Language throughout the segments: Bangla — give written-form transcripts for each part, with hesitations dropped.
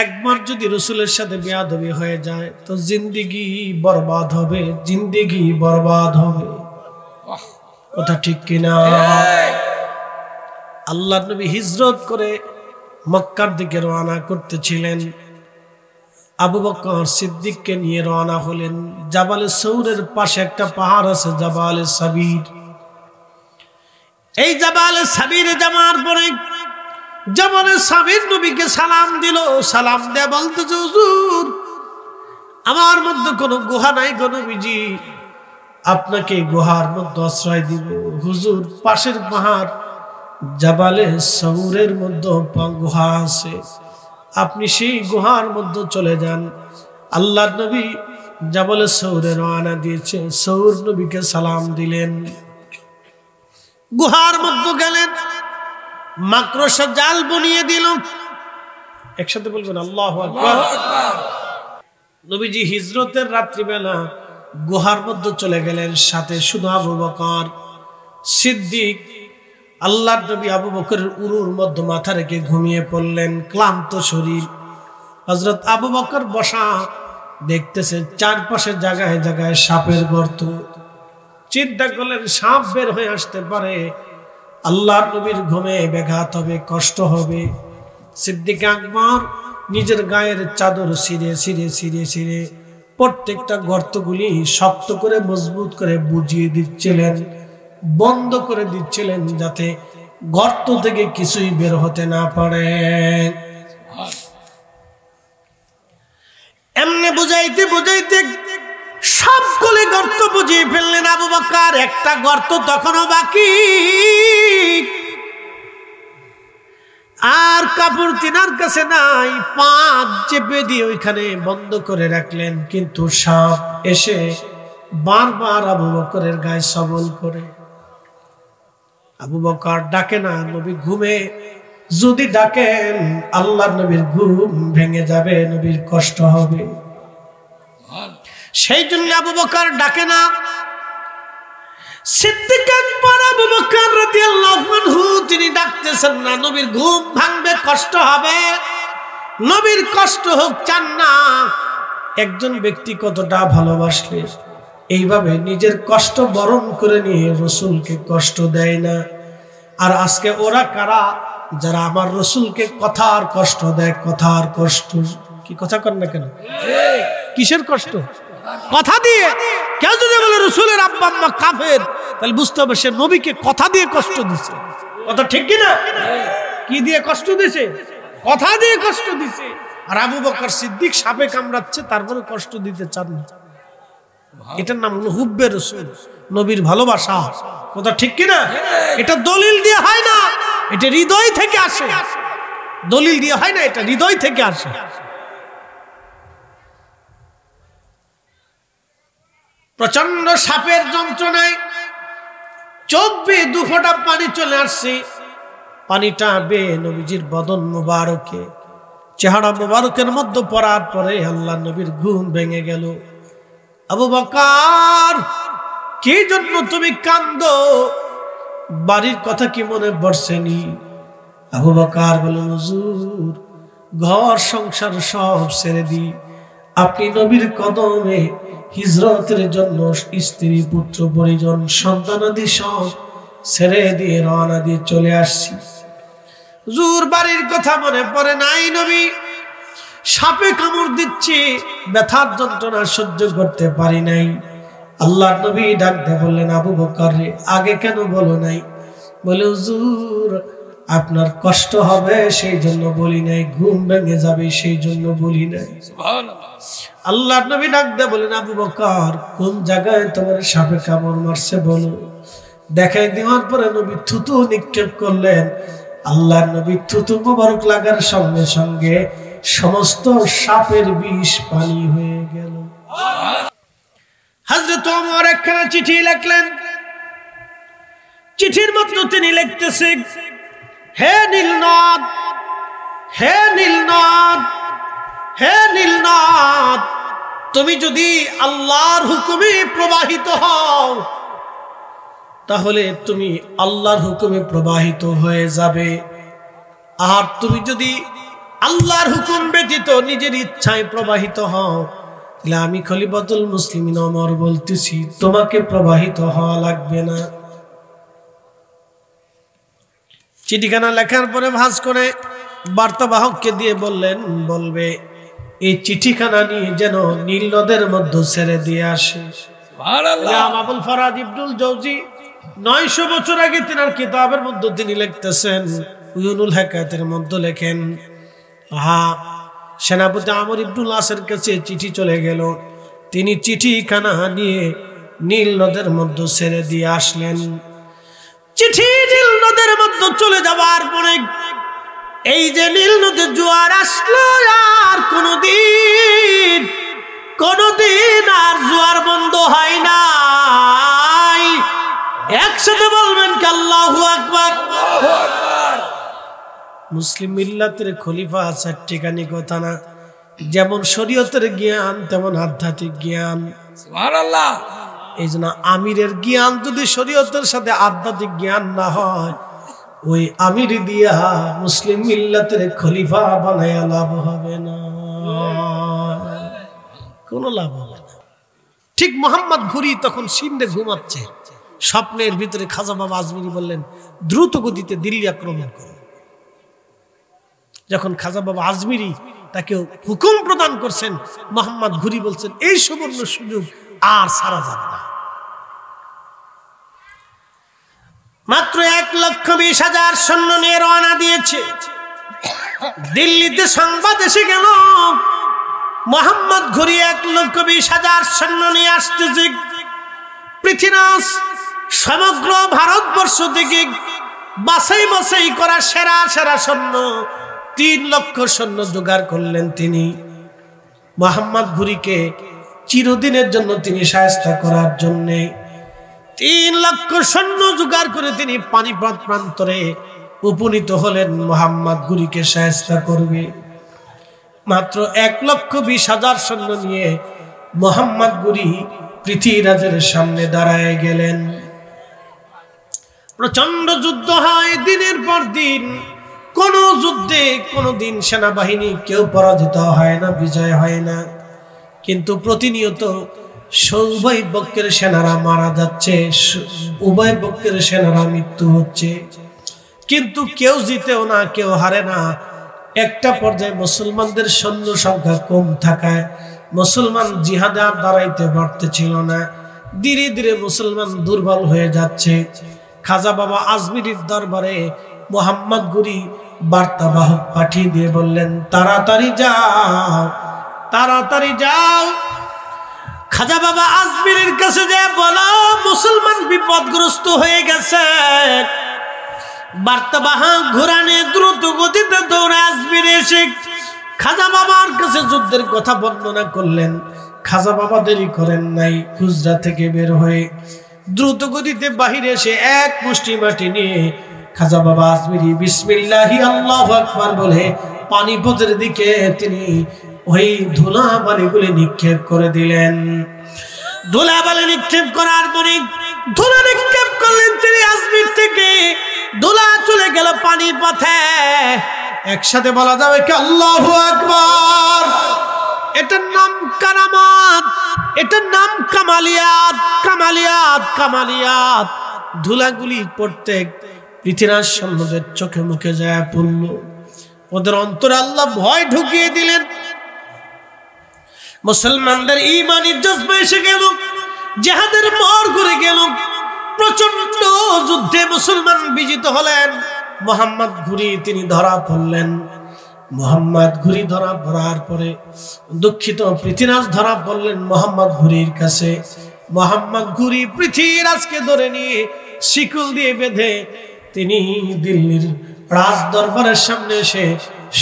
একবার যদি রাসূলের সাথে বেয়াদবি হয়ে যায় তো জিন্দেগি বরবাদ হবে, জিন্দেগি বরবাদ হবে। কথা ঠিক কিনা? আল্লাহর নবী হিজরত করে মক্কার দিকে রওনা করতেছিলেন। আবু বকর সিদ্দিককে নিয়ে রওনা হলেন। জাবালে সৌরের পাশে একটা পাহাড় আছে, জাবালে সাবির। এই জাবালে সাবিরে যাওয়ার পরে জাবালে সাবির নবীকে সালাম দিল। সালাম দিয়ে বলতেছে, হুজুর আমার মধ্যে কোনো গুহা নাই গো নবীজি, আপনাকে গুহার মধ্যে আশ্রয় দিব। হুজুর পাশের পাহাড় জাবালে সৌরের মধ্যে গুহা আছে, আপনি সেই গুহার মধ্যে চলে যান। আল্লাহর নবী জাবালে সৌরে রওনা দিয়েছে। সৌর নবীকে সালাম দিলেন, গুহার মধ্যে গেলেন, মাকড়সা জাল বুনিয়ে দিল। একসাথে বলবেন আল্লাহু আকবার। নবীজি হিজরতের রাত্রিবেলা গুহার মধ্যে চলে গেলেন, সাথে শুধু আবু বকর সিদ্দিক। আল্লাহর নবী আবু বকরের উরুর মধ্যে মাথা রেখে ঘুমিয়ে পড়লেন, ক্লান্ত শরীর। হযরত আবু বকর বসা, দেখতেছেন চারপাশে জায়গায় জায়গায় সাপের গর্ত। চিন্তা করলেন সাপ বের হয়ে আসতে পারে, আল্লাহর নবীর ঘুমে ব্যাঘাত হবে, কষ্ট হবে। সিদ্দিক আকবর নিজের গায়ের চাদর ছিঁড়ে ছিঁড়ে ছিঁড়ে ছিঁড়ে প্রত্যেকটা গর্তগুলি শক্ত করে মজবুত করে বুঝিয়ে দিচ্ছিলেন, বন্ধ করে দিচ্ছিলেন, যাতে গর্ত থেকে কিছুই বের হতে না পারে। এমনি বুঝাইতে বুঝাইতে সবগুলি গর্ত বুঝিয়ে ফেললেন আবু বকর। একটা গর্ত তখনও বাকি। আর কাপড় তিনার কাছে নাই, পাঁচ চেপে দিয়ে ওইখানে বন্ধ করে রাখলেন। কিন্তু সাপ এসে বারবার আবু বকরের গায়ে সবল করে। আবু বকর ডাকে না, নবী ঘুমে। যদি ডাকেন আল্লাহর নবীর ঘুম ভেঙে যাবে, নবীর কষ্ট হবে। সেই জন্য আবু বকর ডাকে না। সিদ্দিক আকবর আবু বকর রাদিয়াল্লাহু আনহু তিনি ডাকতেছেন না, নবীর ঘুম ভাঙবে, কষ্ট হবে, নবীর কষ্ট হোক চান না। একজন ব্যক্তি কতটা ভালোবাসলে এইভাবে নিজের কষ্ট বরণ করে নিয়ে রাসূলকে কষ্ট দেয় না। আর আজকে ওরা কারা যারা আমার রাসূলকে কথার কষ্ট দেয়? কথার কষ্ট কি কথা কর না কেন? কিসের কষ্ট? কথা দিয়ে। কেউ যদি বলে রাসূলের আব্বা আম্মা কাফের, তাহলে বুঝতে হবে সে নবীকে কথা দিয়ে কষ্ট দিছে। কথা ঠিক কি না? কি দিয়ে কষ্ট দিছে? কথা দিয়ে কষ্ট দিছে। আর আবু বকর সিদ্দিক সাপে কামড়াচ্ছে, তারপরে কষ্ট দিতে চান না। এটার নাম হলো হুব্বে রাসূল, নবীর ভালোবাসা। কথা ঠিক কি না? এটা দলিল দিয়ে হয় না, এটা হৃদয় থেকে আসে। দলিল দিয়ে হয় না, এটা হৃদয় থেকে আসে। প্রচন্ড সাপের যন্ত্রণায় চোখ বেয়ে দু ফোঁটা পানি চলে আসছে। পানিটা বেয়ে নবীজির বদন মুবারকে, চেহারা মুবারকের মধ্যে পড়ার পরে আল্লাহ নবীর ঘুম ভেঙে গেল। আবু বকর কি জন্য তুমি কান্দো? বাড়ির কথা কি মনে পড়ছেনি? আবু বকর বললেন, হুজুর ঘর সংসার সব ছেড়ে দি, আপনি নবীর কদমে হিজরতের জন্য স্ত্রী পুত্র পরিজন সন্তানাদি সব ছেড়ে দিয়ে রওনা দিয়ে চলে আসছি। হুজুর বাড়ির কথা মনে পড়ে নাই, নবী সাপে কামড় দিচ্ছে, ব্যথার যন্ত্রণা সহ্য করতে পারি নাই। আল্লাহর নবী ডাক দিয়ে বললেন, আবু বকর রে আগে কেন বলো নাই? বলে হুজুর আপনার কষ্ট হবে সেই জন্য বলি নাই, ঘুম ভেঙে যাবে সেই জন্য বলি নাই। আল্লাহর নবী ডাক দিয়ে বলেন, আবু বকর কোন জায়গায় তোমার সাপে কামড় মারছে বলো। দেখাই দেওয়ার পরে নবী থুতু নিক্ষেপ করলেন। আল্লাহর নবী থুতু মোবারক লাগার সঙ্গে সঙ্গে সমস্ত সাপের বিষ পানি হয়ে গেল। হযরত ওমর একখানা চিঠি লিখলেন। চিঠির মধ্যে তিনি লিখতেছেন, হে নীলনদ, হে নীলনদ, হে নীলনদ, তুমি যদি আল্লাহর হুকুমে প্রবাহিত হও তাহলে তুমি আল্লাহর হুকুমে প্রবাহিত হয়ে যাবে। আর তুমি যদি আল্লাহর হুকুম ব্যতীত নিজের ইচ্ছায় প্রবাহিত হও, তাহলে আমি খলিফাতুল মুসলিমিন ওমর বলতেছি তোমাকে প্রবাহিত হওয়া লাগবে না। চিঠিখানা লেখার পরে ভাঁজ করে বার্তাবাহককে দিয়ে বলবে এই চিঠিখানা নিয়ে যেন নীল নদের মধ্যে ছেড়ে দিয়ে আসে। আবুল ফরাদ ইবনুল জৌজি 900 বছর আগে তিনার কিতাবের মধ্যে তিনি লিখতেছেন, উয়ুনুল হিকায়াতের মধ্যে লেখেন, সেনাপতি আমর ইবনুল আসের কাছে চিঠি চলে গেল, তিনি চিঠিখানা নিয়ে নীল নদের মধ্যে ছেড়ে দিয়ে আসলেন। চিঠি নীল নদের মধ্যে চলে যাবার পরে এই যে নীল নদের জোয়ার আসলো, আর কোনদিন আর জোয়ার বন্ধ হয় নাই। একসাথে বলবেন কি আল্লাহু আকবার। মুসলিম মিল্লাতের খলিফা চারটিখানি কথা না, যেমন শরীয়তের জ্ঞান তেমন আধ্যাত্মিক জ্ঞান। সুবহানাল্লাহ। এই জন্য আমিরের জ্ঞান যদি শরীয়তের সাথে আধ্যাত্মিক জ্ঞান না হয়, ওই আমির দিয়া মুসলিম মিল্লাতের খলিফা বানায়া লাভ হবে না, কোনো লাভ হবে না। ঠিক মোহাম্মদ ঘুরি তখন সিন্ধে ঘুমাচ্ছে, স্বপ্নের ভিতরে খাজা বাবা আজমিরি বললেন দ্রুত গতিতে দিল্লি আক্রমণ করো। যখন খাজা বাবা আজমিরি তাকে হুকুম প্রদান করছেন, মোহাম্মদ ঘুরি বলছেন এই সুবর্ণ সুযোগ আর ছাড়া যাবে না। মাত্র 1,20,000 সৈন্য নিয়ে রওনা দিয়েছে। দিল্লিতে সংবাদ এসে গেল মোহাম্মদ ঘুরি 1,20,000 সৈন্য নিয়ে আসতেছে। পৃথ্বীরাজ সমগ্র ভারতবর্ষ থেকে বাছাই বাছাই করা সেরা সেরা সৈন্য 3 লক্ষ সৈন্য জোগাড় করলেন তিনি। মোহাম্মদ ঘুরিকে চিরদিনের জন্য তিনি শায়েস্তা করার জন্য 3 লক্ষ সৈন্য জোগাড় করে তিনি পানিপথ প্রান্তরে উপনীত হলেন মোহাম্মদ ঘুরিকে শায়েস্তা করবে। মাত্র 1,20,000 সৈন্য নিয়ে মোহাম্মদ ঘুরি পৃথ্বীরাজের সামনে দাঁড়ায় গেলেন। প্রচন্ড যুদ্ধ হয় দিনের পর দিন। কোন যুদ্ধে কোনদিন সেনাবাহিনী কেউ পরাজিত হয় না, বিজয় হয় না, কিন্তু প্রতিনিয়ত উভয় পক্ষের সেনারা মারা যাচ্ছে, উভয় পক্ষের সেনারা মৃত্যু হচ্ছে, কিন্তু কেউ জিতেও না, কেউ হারে না। একটা পর্যায়ে মুসলমানদের সৈন্য সংখ্যা কম থাকায় মুসলমান জিহাদে আর দাঁড়াইতে পারতেছিল না। ধীরে ধীরে মুসলমান দুর্বল হয়ে যাচ্ছে। খাজা বাবা আজমিরির দরবারে মোহাম্মদ ঘুরি বার্তাবাহক পাঠিয়ে দিয়ে বললেন তাড়াতাড়ি যাও, তাড়াতাড়ি যাও। খাজা বাবা আজমিরের কাছে যে বলো মুসলমান বিপদগ্রস্ত হয়ে গেছে। বার্তাবাহক ঘোরানে দ্রুত গতিতে দৌড়ে আজমির এসে খাজা বাবার কাছে যুদ্ধের কথা বর্ণনা করলেন। খাজা বাবা দেরি করেন নাই, হুজরা থেকে বের হয়ে দ্রুত গতিতে বাহিরে এসে এক মুষ্টি মাটি নিয়ে খাজা বাবা আজমিরি বিসমিল্লাহি আল্লাহু আকবার বলে পানিপথের দিকে তিনি ওই ধুলাবালিগুলি নিক্ষেপ করে দিলেন। ধুলাবালি নিক্ষেপ করার পরে ধুলা নিক্ষেপ করলেন তিনি আজমির থেকে। ধুলা চলে গেল পানিপথে। একসাথে বলা যাবে কি আল্লাহু আকবার। এটার নাম কারামাত, এটার নাম কামালিয়াত, কামালিয়াত, কামালিয়াত। ধুলাগুলি প্রত্যেক পৃথ্বীরাজ সৈন্যদের চোখে মুখে যায় পড়ল। ওদের অন্তরে আল্লাহ ভয় ঢুকিয়ে দিলেন। মুসলমানদের ঈমানি জজবা এসে গেল, জিহাদের মোড় ঘুরে গেল। প্রচন্ড যুদ্ধে মুসলমান বিজিত হলেন। মোহাম্মদ ঘুরি তিনি ধরা পড়লেন। মোহাম্মদ ঘুরি ধরা পড়ার পরে দুঃখিত পৃথ্বীরাজ ধরা পড়লেন মোহাম্মদ ঘুরির কাছে। মোহাম্মদ ঘুরি পৃথ্বীরাজকে ধরে নিয়ে শিকল দিয়ে বেঁধে তিনি দিল্লির রাজ দরবারের সামনে এসে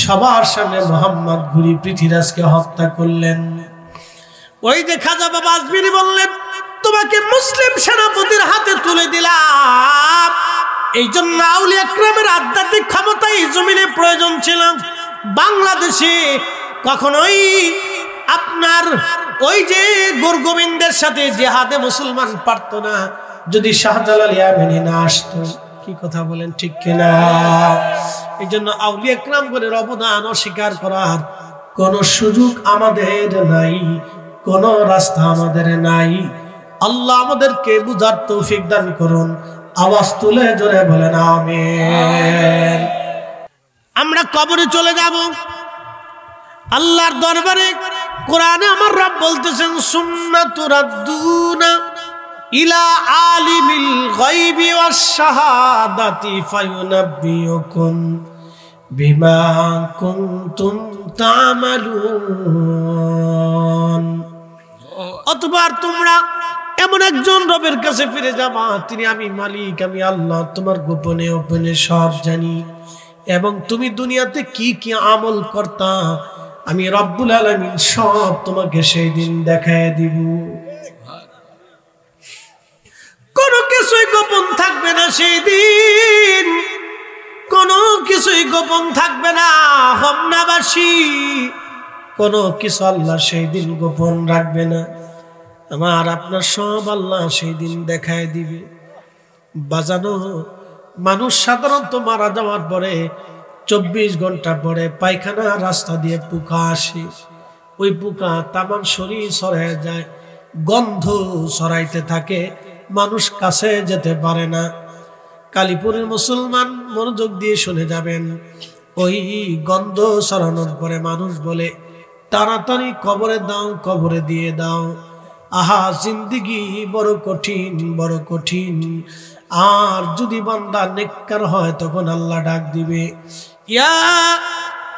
সবার সামনে মোহাম্মদ ঘুরি পৃথ্বীরাজকে হত্যা করলেন। ওই যে খাজা বাবা আজমিরি বললেন তোমাকে মুসলিম সেনাপতির হাতে তুলে দিলাম। এই জন্য আউলিয়া একরামের আধ্যাত্মিক ক্ষমতা এই জমিনে প্রয়োজন ছিল। বাংলাদেশে কখনোই আপনার ওই যে গোরগোবিন্দের সাথে জিহাদে মুসলমান পারত না যদি শাহজালাল ইয়ামানি না আসতো। কি কথা বলেন ঠিক কিনা? এই জন্য আউলিয়া একরাম করে অবদান অস্বীকার করার কোন সুযোগ আমাদের নাই, কোন রাস্তা আমাদের নাই। আল্লাহ আমাদেরকে বুঝার তৌফিক দান করুন। আওয়াজ তুলে জোরে বলেন আমিন। আমরা কবরে চলে যাব আল্লাহর দরবারে। কোরআনে আমার রব বলতেছেন সুন্নাতু রাদ্দুনা ইলা আলিমিল গায়বি ওয়াস শাহাদাতি ফায়ুনাব্বিউকুম বিমা কুনতুম তা'মালুন। অতঃপর তোমরা এমন একজন রবের কাছে ফিরে যাবা, তিনি আমি মালিক, আমি আল্লাহ, তোমার গোপনে গোপনে সব জানি, এবং তুমি দুনিয়াতে কি কি আমল করতা আমি রব্বুল আলামিন সব তোমাকে সেই দিন দেখায় দিব। কোনো কিছুই গোপন থাকবে না সেই দিন, কোনো কিছুই গোপন থাকবে না। হোমনাবাসী কোনো কিছু আল্লাহ সেই দিন গোপন রাখবে না। আমার আপনার সব আল্লাহ সেই দিন দেখায় দিবে। বাজানো মানুষ সাধারণত মারা যাওয়ার পরে 24 ঘন্টা পরে পায়খানা রাস্তা দিয়ে পোকা আসে, ওই পোকা তামাম শরীর ছড়ায় যায়, গন্ধ ছড়াইতে থাকে, মানুষ কাছে যেতে পারে না। কালীপুরের মুসলমান মনোযোগ দিয়ে শুনে যাবেন, ওই গন্ধ ছড়ানোর পরে মানুষ বলে তাড়াতাড়ি কবরে দাও, কবরে দিয়ে দাও। আহা জিন্দেগি বড় কঠিন, বড় কঠিন। আর যদি বান্দা নেককার হয় তখন আল্লাহ ডাক দিবে, ইয়া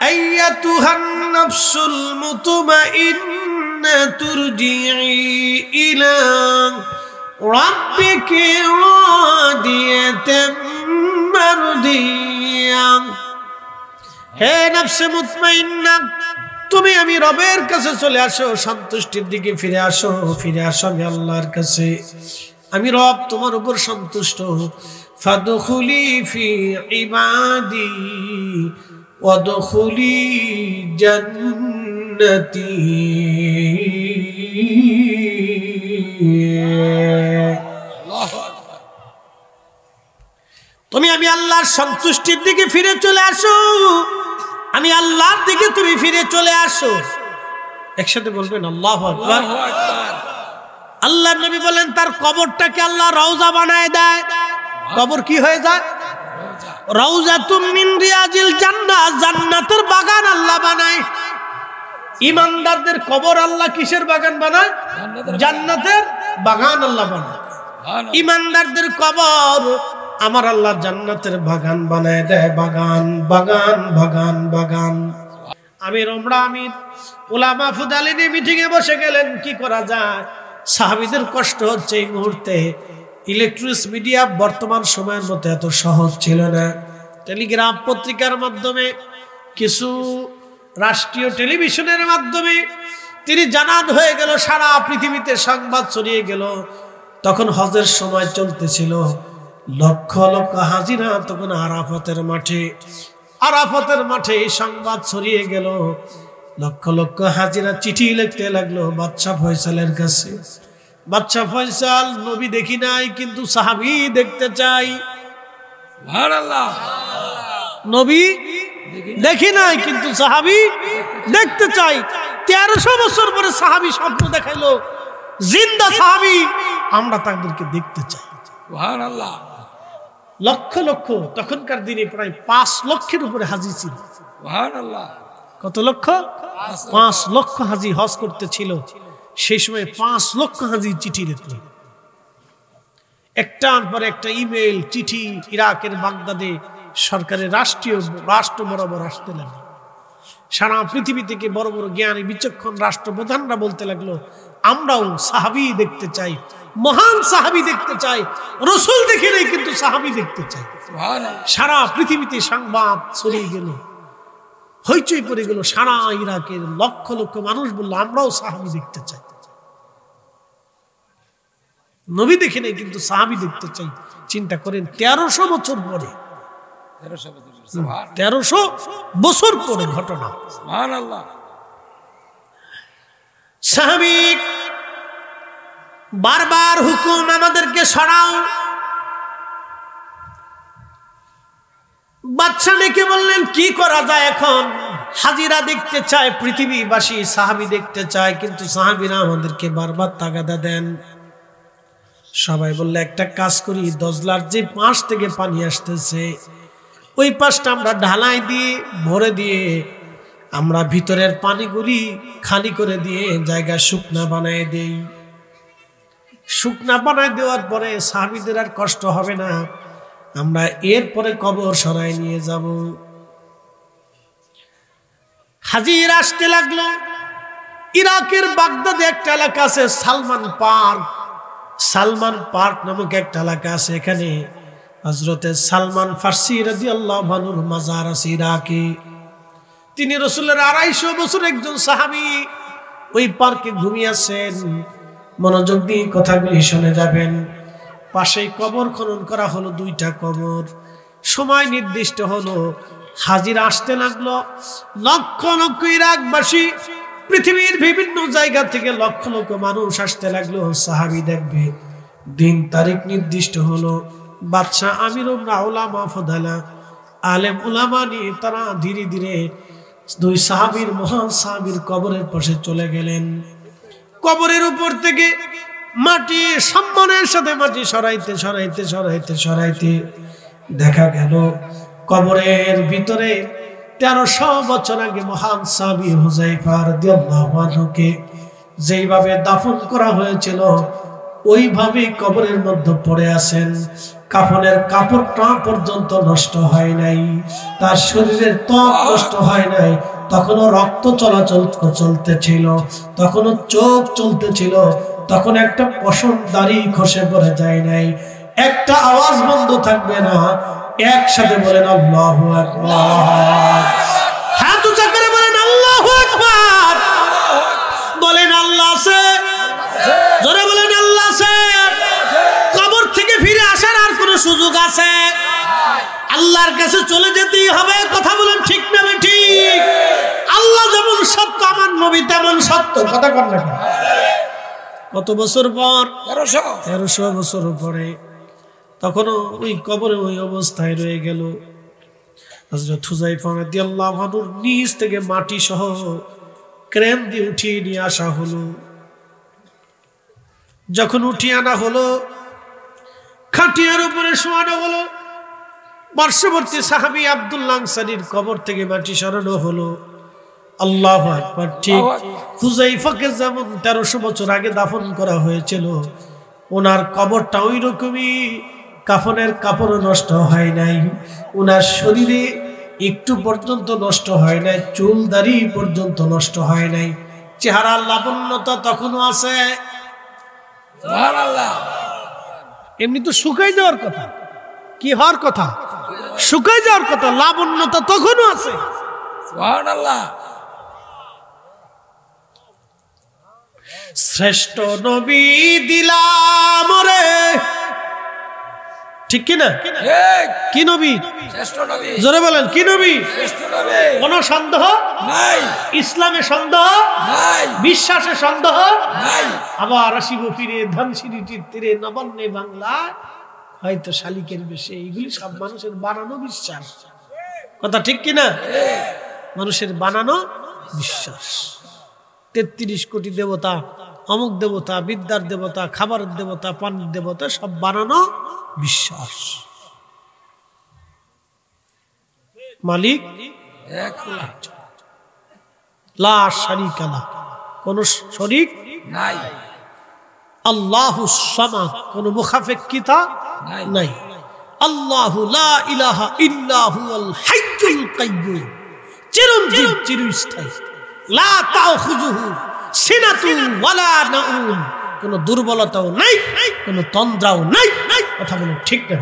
আইয়াতুহান নাফসুল মুতমাইন্না তুরজিই ইলা রাব্বিকি রাদিয়াতাম মারদিয়া। হে নফসে মুতমাইন্না, তুমি আমি রবের কাছে চলে আসো, সন্তুষ্টির দিকে ফিরে আসো, ফিরে আসো আমি আল্লাহর কাছে। আমি রব তোমার উপর সন্তুষ্ট। ফাদখুলি ফি ইবাদি ওয়াদখুলি জান্নাতি। তুমি আমি আল্লাহর সন্তুষ্টির দিকে ফিরে চলে আসো, আমি আল্লাহর দিকে তুমি ফিরে চলে আসো। একসাথে বলবেন আল্লাহু আকবার। আল্লাহর নবী বলেন তার কবরটাকে আল্লাহ রওজা বানায় দেয়। কবর কি হয়ে যায়? রওজাতুম মিন রিয়াজিল জান্নাহ, জান্নাতের বাগান আল্লাহ বানায়। ঈমানদারদের কবর আল্লাহ কিসের বাগান বানায়? জান্নাতের বাগান আল্লাহ বানায়। ঈমানদারদের কবর আমার আল্লাহ জান্নাতের বাগান বানায় দেয়। বাগান বাগান বাগান বাগান। আমির উলামা ফুদালিনী মিটিং এ বসে গেলেন, কি করা যায়? সাহাবীদের কষ্ট হচ্ছে এই মুহূর্তে। ইলেকট্রনিক্স মিডিয়া বর্তমান সময়ের মতো এত সহজ ছিল না। টেলিগ্রাম পত্রিকার মাধ্যমে, কিছু রাষ্ট্রীয় টেলিভিশনের মাধ্যমে তিনি জানান হয়ে গেল, সারা পৃথিবীতে সংবাদ ছড়িয়ে গেল। তখন হজের সময় চলতেছিল, লক্ষ লক্ষ হাজিরা তখন আরাফাতের মাঠে এই সংবাদ ছড়িয়ে গেল। লক্ষ লক্ষ হাজিরা চিঠি লিখতে লাগলো বাদশাহ ফয়সালের কাছে। বাদশাহ ফয়সাল, নবী দেখি নাই কিন্তু সাহাবী দেখতে চাই। সুবহানাল্লাহ। নবী দেখি নাই কিন্তু সাহাবী দেখতে চাই। 1300 বছর পরে সাহাবী স্বপ্ন দেখাইলো, জিন্দা সাহাবী, আমরা তাদেরকে দেখতে চাই। সুবহানাল্লাহ। লক্ষ লক্ষ, তখনকার দিনে প্রায় 5 লক্ষের উপরে হাজি ছিল। সুবহানাল্লাহ। কত লক্ষ? 5 লক্ষ হাজি হজ করতে ছিল। সেই সময় 5 লক্ষ হাজি চিঠি লিখল, একটার পর একটা ইমেল, চিঠি ইরাকের বাগদাদে সরকারের রাষ্ট্র বরাবর আসতে লাগলো। সারা পৃথিবী থেকে বড় বড় জ্ঞানী বিচক্ষণ রাষ্ট্রপ্রধানরা বলতে লাগলো, আমরাও সাহাবী দেখতে চাই, মহান সাহাবী দেখতে চাই। রাসূল দেখি নাই কিন্তু সাহাবী দেখতে চাই। সারা পৃথিবীতে সংবাদ ছড়িয়ে গেল, হইচই পড়ে গেল। সারা ইরাকের লক্ষ লক্ষ মানুষ বলল, আমরাও সাহাবী দেখতে চাই। নবী দেখি নাই কিন্তু সাহাবী দেখতে চাই। চিন্তা করেন, 1300 বছর পরে, 1300 বছর পরে ঘটনা। সুবহানাল্লাহ। সাহাবী বারবার হুকুম, আমাদেরকে সরাও, বাদশা ডেকে বললেন কি করা যায় এখন? হাজিরা দেখতে চায় পৃথিবীবাসী, সাহাবী দেখতে চায়, কিন্তু সাহাবীরা আমাদেরকে বারবার তাগাদা দেন। সবাই বললে একটা কাজ করি, দজলার যে পাশ থেকে পানি আসতেছে ওই পাশটা আমরা ঢালাই দিয়ে ভরে দিয়ে আমরা ভিতরের পানিগুলি খালি করে দিয়ে জায়গা শুকনা বানায় দেই। শুকনা বানায় দেওয়ার পরে সাহাবীদের আর কষ্ট হবে না, আমরা এরপরে কবর সরাই নিয়ে যাব। হাজির আসতে লাগলো। ইরাকের বাগদাদে একটা এলাকা আছে সালমান পার্ক, সালমান পার্ক নামক একটা এলাকা আছে। এখানে হযরতে সালমান ফার্সি রাদিয়াল্লাহু আনহুর মাজার আছে ইরাকে। তিনি রাসূলের 250 বছর একজন সাহাবী, ওই পার্কে ঘুমিয়ে আছেন। মনোযোগ দিয়ে কথাগুলি শুনে যাবেন। পাশেই কবর খনন করা হলো, 2টা কবর। সময় নির্দিষ্ট হলো, হাজির আসতে লাগলো। লক্ষ লক্ষ ইরাকবাসী, পৃথিবীর বিভিন্ন জায়গা থেকে লক্ষ লক্ষ মানুষ আসতে লাগলো সাহাবী দেখবে। দিন তারিখ নির্দিষ্ট হলো। বাদশা আমির উলামা ফাদালা আলেম উলামা নিয়ে তারা ধীরে ধীরে 2 সাহাবীর, মহান সাহাবীর কবরের পাশে চলে গেলেন। কবরের উপর থেকে মাটি সম্মানের সাথে মাটি সরাইতে সরাইতে সরাইতে সরাইতে দেখা গেল কবরের ভিতরে 1300 বছর আগে মহান সাহাবী হুযায়ফা রাদিয়াল্লাহু আনহুকে যেইভাবে দাফন করা হয়েছিল ওইভাবে কবরের মধ্যে পড়ে আছেন। কাফনের কাপড়টা পর্যন্ত নষ্ট হয় নাই, তার শরীরের ত্বক নষ্ট হয় নাই, তখনও রক্ত চলাচল চলতেছিল, তখনও চোখ চলতেছিল, তখন একটা পশম দাড়ি খসে পড়ে যায় নাই, একটা আওয়াজ বন্ধ থাকবে না। একসাথে বলেন আল্লাহু আকবার। হাত উঁচা করে বলেন আল্লাহু আকবার। বলেন আল্লাহ আছে, জোরে বলেন আল্লাহ আছে। কবর থেকে ফিরে আসার আর কোনো সুযোগ আছে? আল্লাহর কাছে চলে যেতেই হবে। কথা বলেন ঠিক না ঠিক? আল্লাহ যেমন সত্য, আমার নবী তেমন সত্য। কথা কর না? কত বছর পর? 1300 বছর পরে তখনও ওই কবরে ওই অবস্থায় রয়ে গেল। হযরত হুযায়ফা রাদিয়াল্লাহু আনহুর নিচ থেকে মাটি সহ ক্রেন দিয়ে উঠিয়ে নিয়ে আসা হলো। যখন উঠিয়ে আনা হলো, খাটিয়ার উপরে শোয়ানো হলো। পার্শ্ববর্তী সাহাবী আব্দুল্লাহ আনসারীর কবর থেকে মাটি সরানো হলো। আল্লাহু আকবার। ঠিক হুযায়ফাকে যেমন 1300 বছর আগে দাফন করা হয়েছিল, ওনার কবরটা ওই রকমই, কাফনের কাপড় নষ্ট হয় নাই, ওনার শরীরে একটু পর্যন্ত নষ্ট হয় নাই, চুল দাড়ি পর্যন্ত নষ্ট হয় নাই, চেহারার লাবণ্যতা তখনও আছে। সুবহানাল্লাহ। এমনি তো শুকাই যাওয়ার কথা, কি হওয়ার কথা? শুকাই যাওয়ার কথা, লাবণ্যতা তখনও আছে। সুবহানাল্লাহ। শ্রেষ্ঠ নবী দিলাম রে, ঠিক কিনা? কি নবী? শ্রেষ্ঠ নবী। জোরে বলেন কি নবী? শ্রেষ্ঠ নবী। কোনো সন্দেহ নাই, ইসলামে সন্দেহ নাই, বিশ্বাসে সন্দেহ নাই। আবার আসিব ফিরে ধানসিঁড়িটির তীরে নবান্নে বাংলা, হয়তো শালিকের বেশে। এইগুলি সব মানুষের বানানো বিশ্বাস। কথা ঠিক কিনা? মানুষের বানানো বিশ্বাস। 33 কোটি দেবতা, অমুক দেবতা, বিদ্যার দেবতা, খাবারের দেবতা, পানির দেবতা, সব বানানো বিশ্বাস। মালিক এক, লা শারীকা লাহু, কোন শরীক নাই। আল্লাহুস সামাদ, কোন মুখাফেক্কিতা নাই। আল্লাহু লা ইলাহা ইল্লা হুয়াল হাইয়ুল কাইয়্যুম, চিরঞ্জীব, চিরস্থায়ী। লা তাখুযুহু সিনাতুন ওয়ালা নাউম, কোন দুর্বলতাও নাই, কোন তন্দ্রাও নাই। কথা বলুন ঠিক না?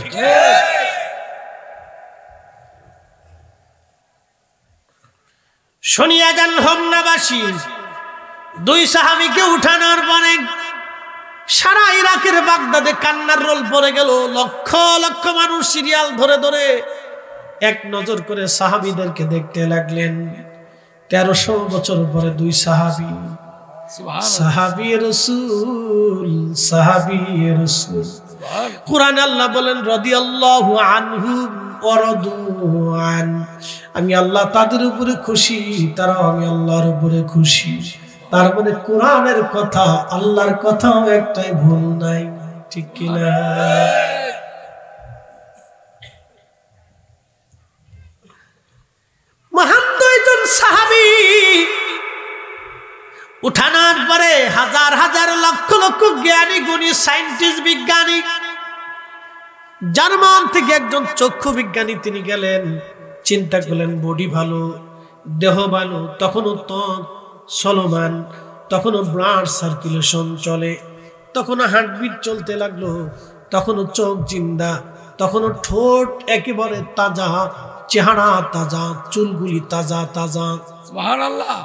শুনিয়া যান হোমনাবাসী, 2 সাহাবীকে উঠানোর পরে সারা ইরাকের বাগদাদে কান্নার রোল পড়ে গেল। লক্ষ লক্ষ মানুষ সিরিয়াল ধরে ধরে এক নজর করে সাহাবীদেরকে দেখতে লাগলেন। 1300 বছর পরে 2 সাহাবী, সাহাবী রাসূল, সাহাবী রাসূল। কুরআন আল্লাহ বলেন রাদিয়াল্লাহু আনহু ওয়ারাদুআন, আমি আল্লাহ তাদের উপরে খুশি, তারাও আমি আল্লাহর উপরে খুশি। তার মানে কোরআনের কথা, আল্লাহর কথাও একটাই ভুল নাই, ঠিক কিনা? মহান দুইজন সাহাবী উঠানোর পরে হাজার হাজার লক্ষ লক্ষ জ্ঞানী গুণী সায়েন্টিস্ট বিজ্ঞানী, জার্মান থেকে একজন চক্ষু বিজ্ঞানী তিনি গেলেন, চিন্তা করলেন বডি ভালো, দেহ ভালো, তখনও ত্বক চলমান, তখনও ব্লাড সার্কুলেশন চলে, তখনও হার্টবিট চলতে লাগলো, তখনও চোখ জিন্দা, তখনও ঠোঁট একেবারে তাজা, চেহারা তাজা, চুলগুলি তাজা তাজা। সুবহানাল্লাহ।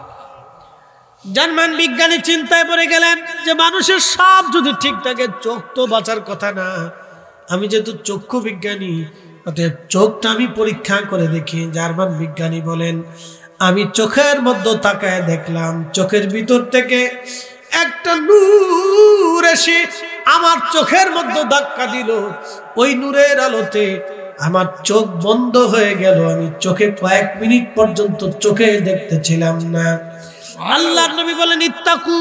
জার্মান বিজ্ঞানী চিন্তায় পড়ে গেলেন যে মানুষের সব যদি ঠিক থাকে, চোখ তো বাঁচার কথা না। আমি যেহেতু চক্ষু বিজ্ঞানী, অতএব চোখটা আমি পরীক্ষা করে দেখি। জার্মান বিজ্ঞানী বলেন, আমি চোখের মধ্যে তাকায় দেখলাম, চোখের ভিতর থেকে একটা নূর এসে আমার চোখের মধ্যে ধাক্কা দিল। ওই নূরের আলোতে আমার চোখ বন্ধ হয়ে গেল। আমি চোখে কয়েক মিনিট পর্যন্ত চোখে দেখতেছিলাম না। আল্লাহর নবী বলেন, ইত্তাকু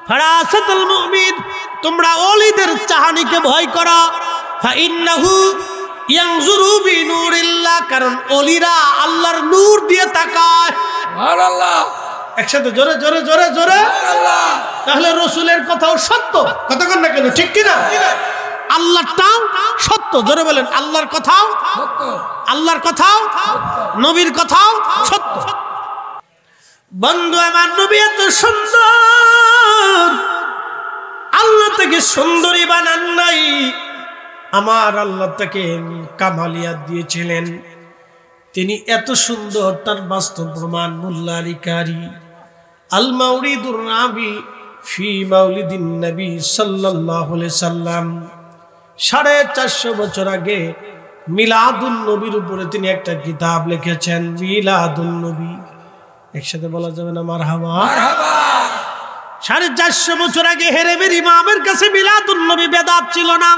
ফারাসাতুল মুমিন, তোমরা ওলিদের চাহনিকে ভয় করো। ফাইন্নাহু ইয়ানজুরু বিনুরিল্লাহ, কারণ ওলিরা আল্লাহর নূর দিয়ে তাকায়। সুবহানাল্লাহ। একসাথে জোরে জোরে জোরে জোরে সুবহানাল্লাহ। তাহলে রাসূলের কথাও সত্য, কথা কন না কেন, ঠিক কি না? আল্লাহটাও সত্য, জোরে বলেন আল্লাহর কথাও সত্য, আল্লাহর কথাও নবীর কথাও সত্য। বন্ধু আমার, নবী এত সুন্দর, আল্লাহ তাকে সুন্দরী বানান নাই, আমার আল্লাহ তাকে কামালিয়াত দিয়েছিলেন। তিনি এত সুন্দর, তার বাস্তব প্রমাণ মোল্লা আলী কারি আল মাউরিদুর রাবি ফি মাউলিদিন নবী সাল্লাল্লাহু আলাইহি সাল্লাম, 450 বছর আগে মিলাদুন নবীর উপরে তিনি একটা কিতাব লিখেছেন, মিলাদুন নবী। একসাথে বলা যাবে না মারহাবা? মারহাবা। 450 বছর আগে হেরেমের ইমামের কাছে মিলাদুন নবী বেদাত ছিল না।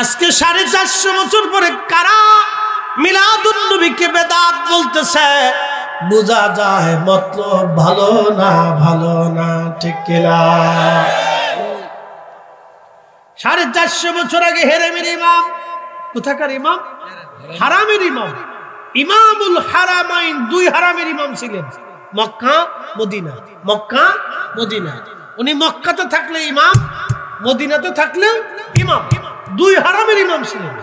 আজকে 450 বছর পরে কারা মিলাদুন নবীকে বেদাত বলতেছে, বোঝা যায় মতলব ভালো না, ভালো না, ঠিক কিনা? 450 বছর আগে হেরেমের ইমাম, কোথাকার ইমাম? হারামের ইমাম, ইমামুল হারামাইন, 2 হারামের ইমাম ছিলেন, মক্কা মদিনা, মক্কা মদিনা। উনি মক্কাতে থাকলে ইমাম, মদিনাতে থাকলেও ইমাম, 2 হারামের ইমাম ছিলেন।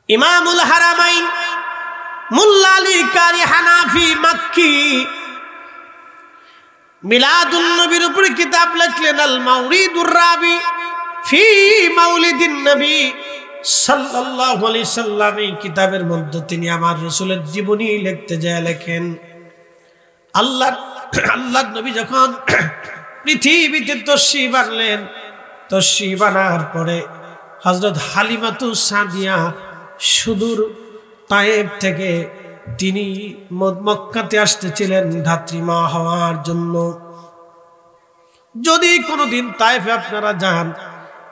ইমামুল হারামাইন মোল্লা আলী কারি হানাফি মাক্কি মিলাদুন নবীর উপরে কিতাব লিখলেন, আল মাউরিদুর রাবি ফি মাউলিদিন নবী সাল্লাল্লাহু আলাইহি সাল্লাম। এই কিতাবের মধ্যে তিনি আমার রাসূলের জীবনী লিখতে যায় লেখেন, আল্লাহর নবী যখন পৃথিবীতে তশরীফ আনলেন, তশরীফ আনার পরে হযরত হালিমাতুস সাদিয়া সুদূর তায়েব থেকে তিনি মক্কাতে আসতেছিলেন ধাত্রী মা হওয়ার জন্য। যদি কোনোদিন তায়েফে আপনারা যান,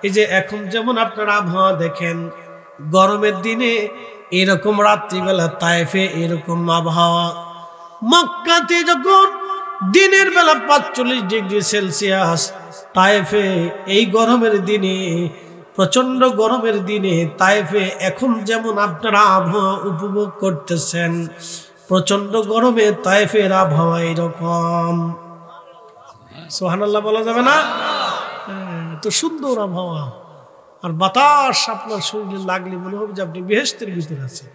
এই যে এখন যেমন আপনারা আবহাওয়া দেখেন, গরমের দিনে এরকম, রাত্রিবেলা তায়েফে এরকম আবহাওয়া। মক্কাতে যখন দিনের বেলা 45 ডিগ্রি সেলসিয়াস, তায়েফে এই গরমের দিনে, প্রচন্ড গরমের দিনে তায়েফে এখন যেমন আপনারা আবহাওয়া উপভোগ করতেছেন, প্রচন্ড গরমে তায়েফের আবহাওয়া এরকম। সুবহানাল্লাহ বলা যাবে না? এত সুন্দর আবহাওয়া, আর বাতাস আপনার শরীরে লাগলে মনে হবে যে আপনি বেহেশতের ভিতরে আছেন,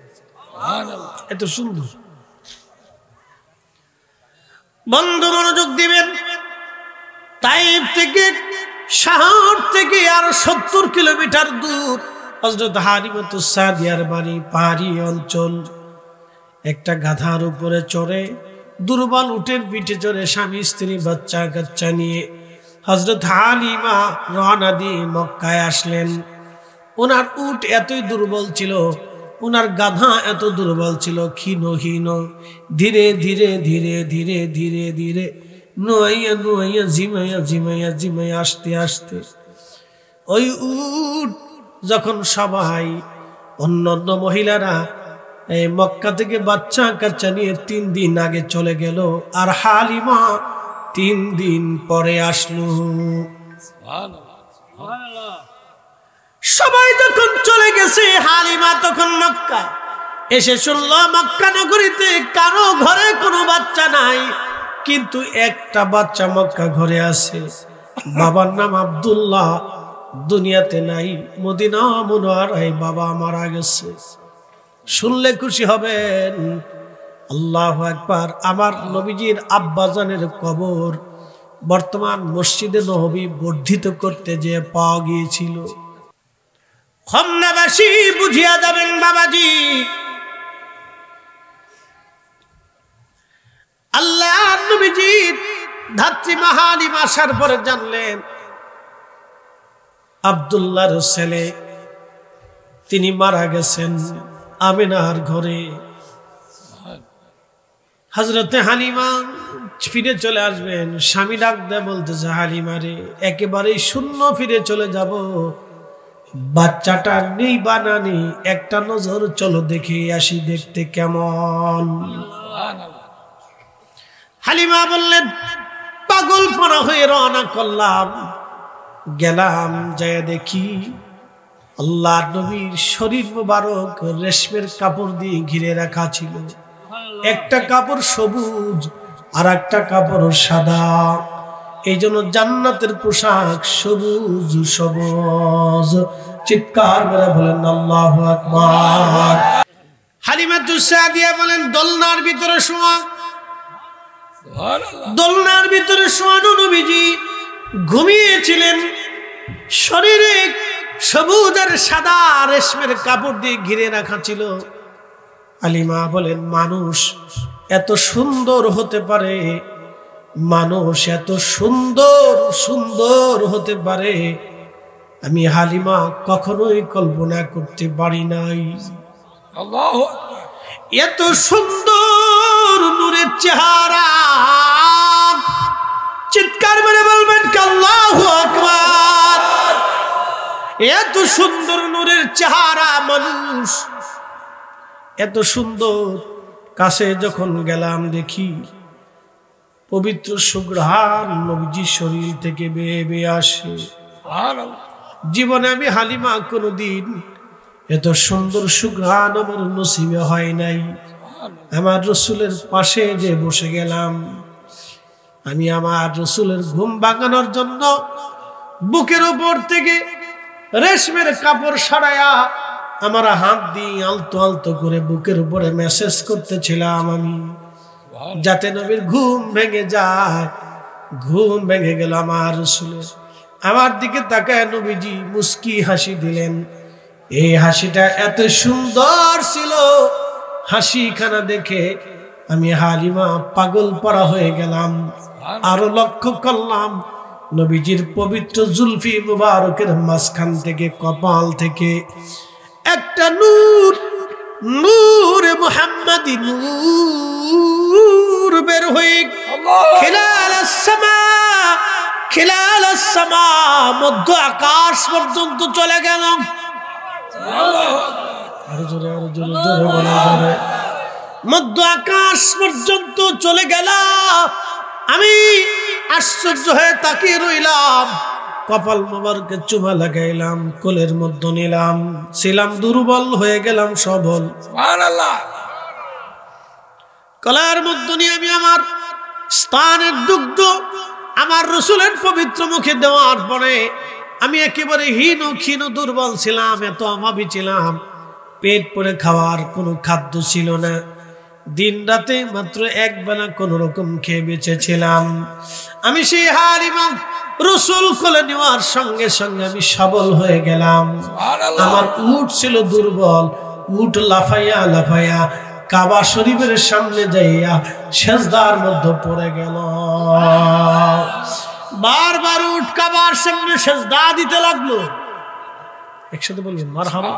এত সুন্দর। বন্ধু মনোযোগ দিবেন, তায়েফ থেকে, শহর থেকে আর 70 কিলোমিটার দূর হযরত হালিমাতুস সাদিয়ার বাড়ি, পাহাড়ি অঞ্চল। একটা গাধার উপরে চড়ে, দুর্বল উটের পিঠে চড়ে, স্বামী স্ত্রী বাচ্চা কাচ্চা নিয়ে হযরত হালিমা রওনা দিয়ে মক্কায় আসলেন। ওনার উট এতই দুর্বল ছিল, ওনার গাধা এত দুর্বল ছিল, ক্ষীণ, ধীরে ধীরে ধীরে ধীরে ধীরে ধীরে নোয়াইয়া নোয়াইয়া ঝিমাইয়া ঝিমাইয়া ঝিমাইয়া আস্তে আস্তে ওই উট যখন সবাই অন্যান্য মহিলারা এই মক্কা থেকে বাচ্চা কাচ্চা নিয়ে 3 দিন আগে চলে গেল, আর হালিমা 3 দিন পরে আসলো। সবাই যখন চলে গেছে, হালিমা তখন মক্কা এসে শুনল মক্কা নগরীতে কারো ঘরে কোনো বাচ্চা নাই, কিন্তু একটা বাচ্চা মক্কা ঘরে আছে। বাবার নাম আব্দুল্লাহ, দুনিয়াতে নাই, মদিনা মুনওয়ারায় বাবা মারা গেছে। শুনলে খুশি হবেন। আল্লাহু আকবার। আমার নবীজির আব্বাজানের কবর বর্তমান মসজিদে নববী বর্ধিত করতে যে পাওয়া গিয়েছিল। খমনাবাসী বুঝিয়া যাবেন বাবাজি, আল্লাহ নবীজির ধাত্রী মাহালিম আসার পরে জানলেন আব্দুল্লাহর ছেলে তিনি মারা গেছেন আমিনার ঘরে। হযরতে হালিমা ফিরে চলে আসবেন। স্বামী ডাক দেয়, বলতেছে হালিমা রে, একেবারেই শূন্য ফিরে চলে যাব, বাচ্চাটা নেই বানানি, একটা নজর চলো দেখে আসি, দেখতে কেমন। হালিমা বললেন, পাগলপনা হয়ে রওনা করলাম, গেলাম, যায় দেখি আল্লাহর নবীর শরীর মোবারক রেশমের কাপড় দিয়ে ঘিরে রাখা ছিল। একটা কাপড় সবুজ আর একটা কাপড় সাদা, এই জন্য জান্নাতের পোশাক সবুজ সবুজ। চিৎকার করে বলেন আল্লাহু আকবার। হালিমা তুসাদিয়া বলেন, দোলনার ভিতরে শোয়া, দোলনার ভিতরে শোয়ানো নবীজি ঘুমিয়েছিলেন, শরীরে সবুজ আর সাদা রেশমের কাপড় দিয়ে ঘিরে রাখা ছিল। হালিমা বলেন, মানুষ এত সুন্দর হতে পারে, মানুষ এত সুন্দর সুন্দর হতে পারে, আমি হালিমা কখনোই কল্পনা করতে পারি নাই। আল্লাহু আকবার। এত সুন্দর নূরের চেহারা, চিৎকার করে বলবেন আল্লাহু আকবার। এত সুন্দর নূরের চেহারা মানুষ, এত সুন্দর। কাছে যখন গেলাম দেখি পবিত্র সুঘ্রাণ নবীজির শরীর থেকে বেয়ে বেয়ে আসে। জীবনে আমি হালিমা কোনোদিন এত সুন্দর সুঘ্রাণ আমার নসিবে হয় নাই। আমার রসুলের পাশে যে বসে গেলাম, আমি আমার রসুলের ঘুম ভাঙানোর জন্য বুকের উপর থেকে রেশমের কাপড় সরায়া আমার হাত দিয়ে আলতো আলতো করে বুকের উপরে মেসেজ করতেছিলাম আমি, যাতে নবীর ঘুম ভেঙে যায়। ঘুম ভেঙে গেল আমার রসুলের। আমার দিকে তাকায় নবীজি মুস্কি হাসি দিলেন। এই হাসিটা এত সুন্দর ছিল, হাসিখানা দেখে আমি হালিমা পাগল পড়া হয়ে গেলাম। আরো লক্ষ্য করলাম নবীজির পবিত্র জুলফি মুবারকের মাঝখান থেকে, কপাল থেকে একটা নূর, নূরে মুহাম্মাদি নূর বের হয়ে খিলালাস সামা, খিলালাস সামা, মধ্য আকাশ পর্যন্ত চলে গেল। আরো জোরে, আরো জোরে, জোরে বলা যাবে। মধ্য আকাশ পর্যন্ত চলে গেল। আমি আশ্চর্য হয়ে তাকিয়ে রইলাম। কপাল মোবারকে চুমা লাগাইলাম, কোলের মধ্যে নিলাম। ছিলাম দুর্বল, হয়ে গেলাম সবল। সুবহানাল্লাহ। কলার মধ্যে নিয়ে আমি আমার স্থানের দুগ্ধ আমার রসুলের পবিত্র মুখে দেওয়ার পরে আমি একেবারে হীন ক্ষীণ দুর্বল ছিলাম, এত অভাবী ছিলাম। পেট পরে খাওয়ার কোনো খাদ্য ছিল না। দিন রাতে মাত্র এক বেলা কোন রকম খেয়ে বেঁচেছিলাম। আমি সেই হালিমা রসুল কোলে নেওয়ার সঙ্গে সঙ্গে আমি সবল হয়ে গেলাম। আমার উট ছিল দুর্বল, উট লাফাইয়া লাফাইয়া কাবা শরীফের সামনে যাইয়া সেজদার মধ্যে পড়ে গেল। বারবার উট কাবার সামনে সেজদা দিতে লাগলো। একসাথে বলবেন মারহাবা।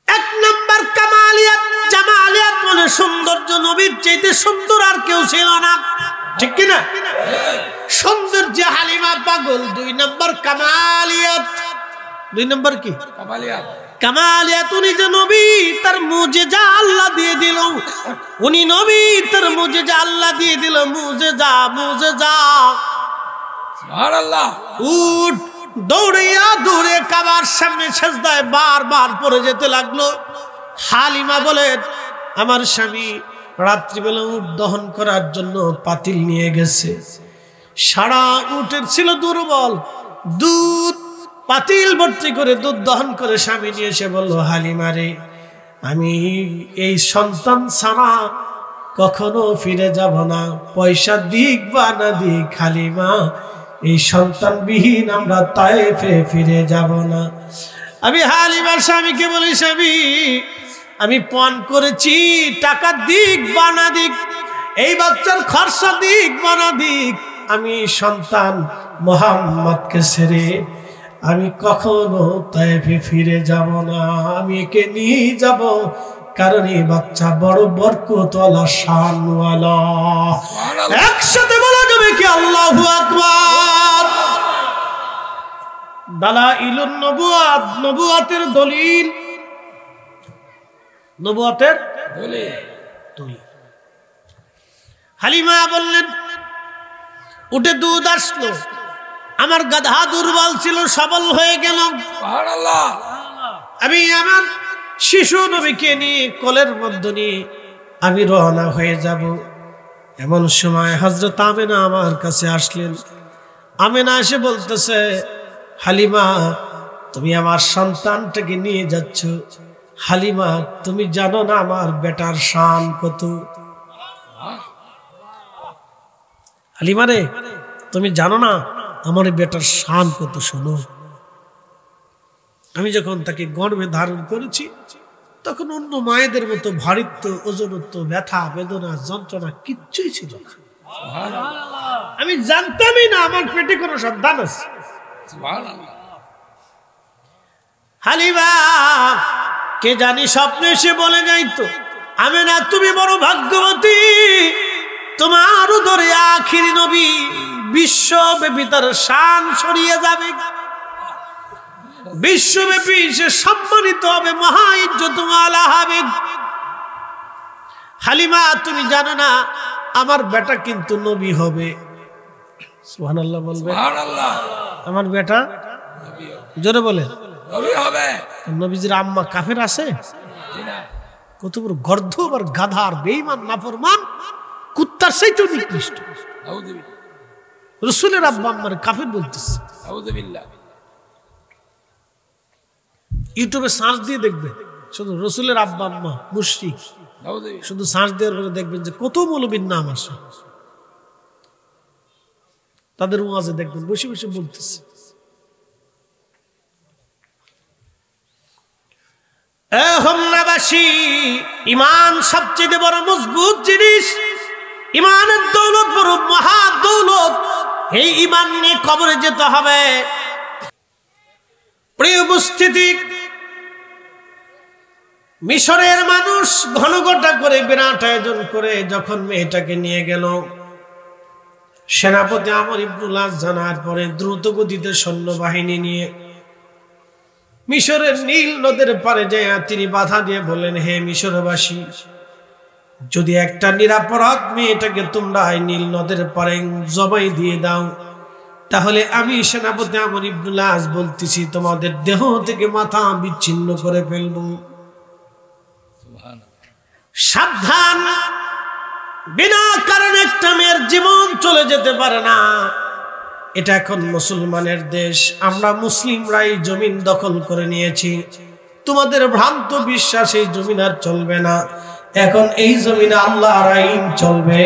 এক নম্বর কামালিয়াত, জামালিয়াত মানে সৌন্দর্য, নবীর চাইতে সুন্দর আর কেউ ছিল না, ঠিক কিনা? সৌন্দর্যে হালিমা পাগল। 2 নম্বর কামালিয়াত। 2 নম্বর কি? কামালিয়াত। কামালিয়াত, উনি যে নবী, তার মুজিজা আল্লাহ দিয়ে দিল। উনি নবী, তার মুজিজা আল্লাহ দিয়ে দিল। মুজিজা, মুজিজা। সুবহানাল্লাহ। উঠ দৌড়িয়া দৌড়ে কাবার সামনে সেজদায় বারবার পড়ে যেতে লাগলো। হালিমা বলে, আমার স্বামী রাত্রিবেলা উট দহন করার জন্য পাতিল নিয়ে গেছে। সারা উটের ছিল দুর্বল, দুধ পাতিল ভর্তি করে দুধ দহন করে স্বামী নিয়ে এসে বলল, হালিমা রে, আমি এই সন্তান ছাড়া কখনো ফিরে যাব না। পয়সা দিক বা না দিক হালিমা, এই সন্তানবিহীন আমরা তায়েফে ফিরে যাব না। আমি হালিমার স্বামীকে বলি, স্বামী আমি পণ করেছি, টাকা দিক বা না দিক, এই বাচ্চার খরচা দিক বা না দিক, আমি সন্তান মুহাম্মদকে ছেড়ে আমি কখনো তায়েফে ফিরে যাব না। আমি একে নিয়ে যাব, কারণ এই বাচ্চা বড় বরকতওয়ালা, শানওয়ালা। একসাথে বলা যাবে কি আল্লাহু আকবার। দালাইলুন নবুয়াত, নবুয়াতের দলিল, নবুয়াতের দলিল। হালিমা বললেন, উঠে দুধ আসলো, আমার গাধা দুর্বল ছিল, সবল হয়ে গেল। সুবহানাল্লাহ। আমি আমার শিশু নবীকে নিয়ে কোলের মধ্যে নিয়ে আমি রওনা হয়ে যাব। এমন সময় হযরত আমেনা আমার কাছে আসলেন। আমেনা এসে বলতেছে, হালিমা তুমি আমার সন্তানটাকে নিয়ে যাচ্ছ। হালিমা তুমি জানো না আমার বেটার শান কত? হালিমা রে, তুমি জানো না আমার বেটার শান কত? শোনো, আমি যখন তাকে গর্ভে ধারণ করেছি তখন অন্য মায়েদের মতো ভারিত্ব, ওজনত্ব, ব্যথা, বেদনা, যন্ত্রণা কিচ্ছুই ছিল না। আমি জানতামই না আমার পেটে কোনো সন্তান আছে। হালিমা কে জানি স্বপ্নে এসে বলে যাইতো, আমেনা তুমি বড় ভাগ্যবতী, তোমার উদরে আখিরি নবী, বিশ্বব্যাপী তার শান ছড়িয়ে যাবে, বিশ্বব্যাপী সে সম্মানিত হবে, মহা ইজ্জতওয়ালা হবে। হালিমা তুমি জানো না আমার বেটা কিন্তু নবী হবে। সুবহানাল্লাহ বলবে। সুবহানাল্লাহ। আমার বেটা জোরে বলে নবী হবে। নবীজির আম্মা কাফের আছে? কত বড় গর্ধব আর গাধা আর বেঈমান নাফরমান, কুত্তার চাইতে নিকৃষ্ট। রাসূলের আব্বা আম্মার কাফের বলতেছে। ইউটিউবে সার্চ দিয়ে দেখবেন, শুধু রাসূলের আব্বা আম্মা মুশরিক, শুধু সার্চ দেওয়ার পরে দেখবেন যে কত মৌলবীর নাম আসে। তাদের ওয়াজে দেখবেন বসে বসে বলতেছে। ইমান সবচেয়ে বড় মজবুত জিনিস, ইমানের দৌলত বড় মহা দৌলত। এই ইমান নিয়ে কবরে যেতে হবে। প্রিয় উপস্থিতি, মিশরের মানুষ ঘনঘটা করে বিরাট আয়োজন করে যখন মেয়েটাকে নিয়ে গেল, সেনাপতি আমর ইবনুল আস জানার পরে দ্রুত গতিতে সৈন্যবাহিনী নিয়ে মিশরের নীল নদের পারে যায় তিনি বাধা দিয়ে বললেন, হে মিশরবাসী, যদি একটা নিরাপরাধ মেয়েটাকে তোমরা নীল নদের পারে জবাই দিয়ে দাও, তাহলে আমি সেনাপতি আমর ইবনুল আস বলতেছি তোমাদের দেহ থেকে মাথা বিচ্ছিন্ন করে ফেলবো। সাবধান, বিনা কারণে একটা মেয়ের জীবন চলে যেতে পারে না। এটা এখন মুসলমানের দেশ, আমরা মুসলিমরাই জমিন দখল করে নিয়েছি। তোমাদের ভ্রান্ত বিশ্বাস এই জমিন আর চলবে না। এখন এই জমিনে আল্লাহর আইন চলবে।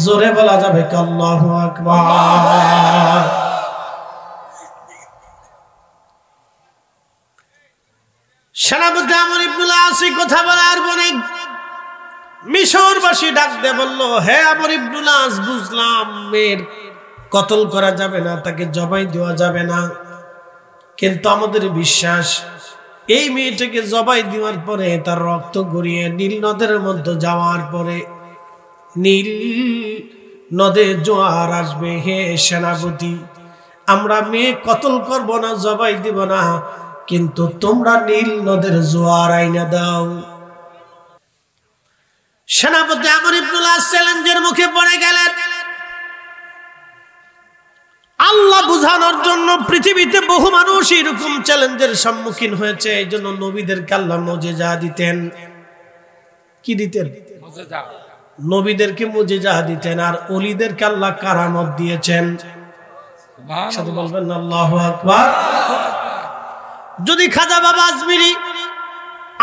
জোরে বলা যাবে কি আল্লাহু আকবার। সেনাপতি আমর ইবনুল আস কথা বলার পরে মিশরবাসী ডাক দিয়ে বলল, হে আমর ইবনুল আস, বুঝলাম মেয়ের কতল করা যাবে না, তাকে জবাই দেওয়া যাবে না, কিন্তু আমাদের বিশ্বাস এই মেয়েটাকে জবাই দেওয়ার পরে তার রক্ত গড়িয়ে নীল নদের মধ্যে যাওয়ার পরে নীল নদে জোয়ার আসবে, হে সেনাপতি আমরা মেয়ে কতল করব না, জবাই দিব না, কিন্তু তোমরা নীল নদের জোয়ার আইনা দাও। সেনাপতি আমর ইবনুল আস চ্যালেঞ্জের মুখে পড়ে গেলেন। আল্লাহ বুঝানোর জন্য পৃথিবীতে বহু মানুষ এরকম চ্যালেঞ্জের সম্মুখীন হয়েছে, এই জন্য নবীদেরকে আল্লাহ মুজিজা দিতেন। কি দিতেন? নবীদেরকে মুজিজা দিতেন, আর ওলিদেরকে আল্লাহ কারামত দিয়েছেন। সাথে বলবেন আল্লাহু আকবার। যদি খাজা বাবা আজমিরি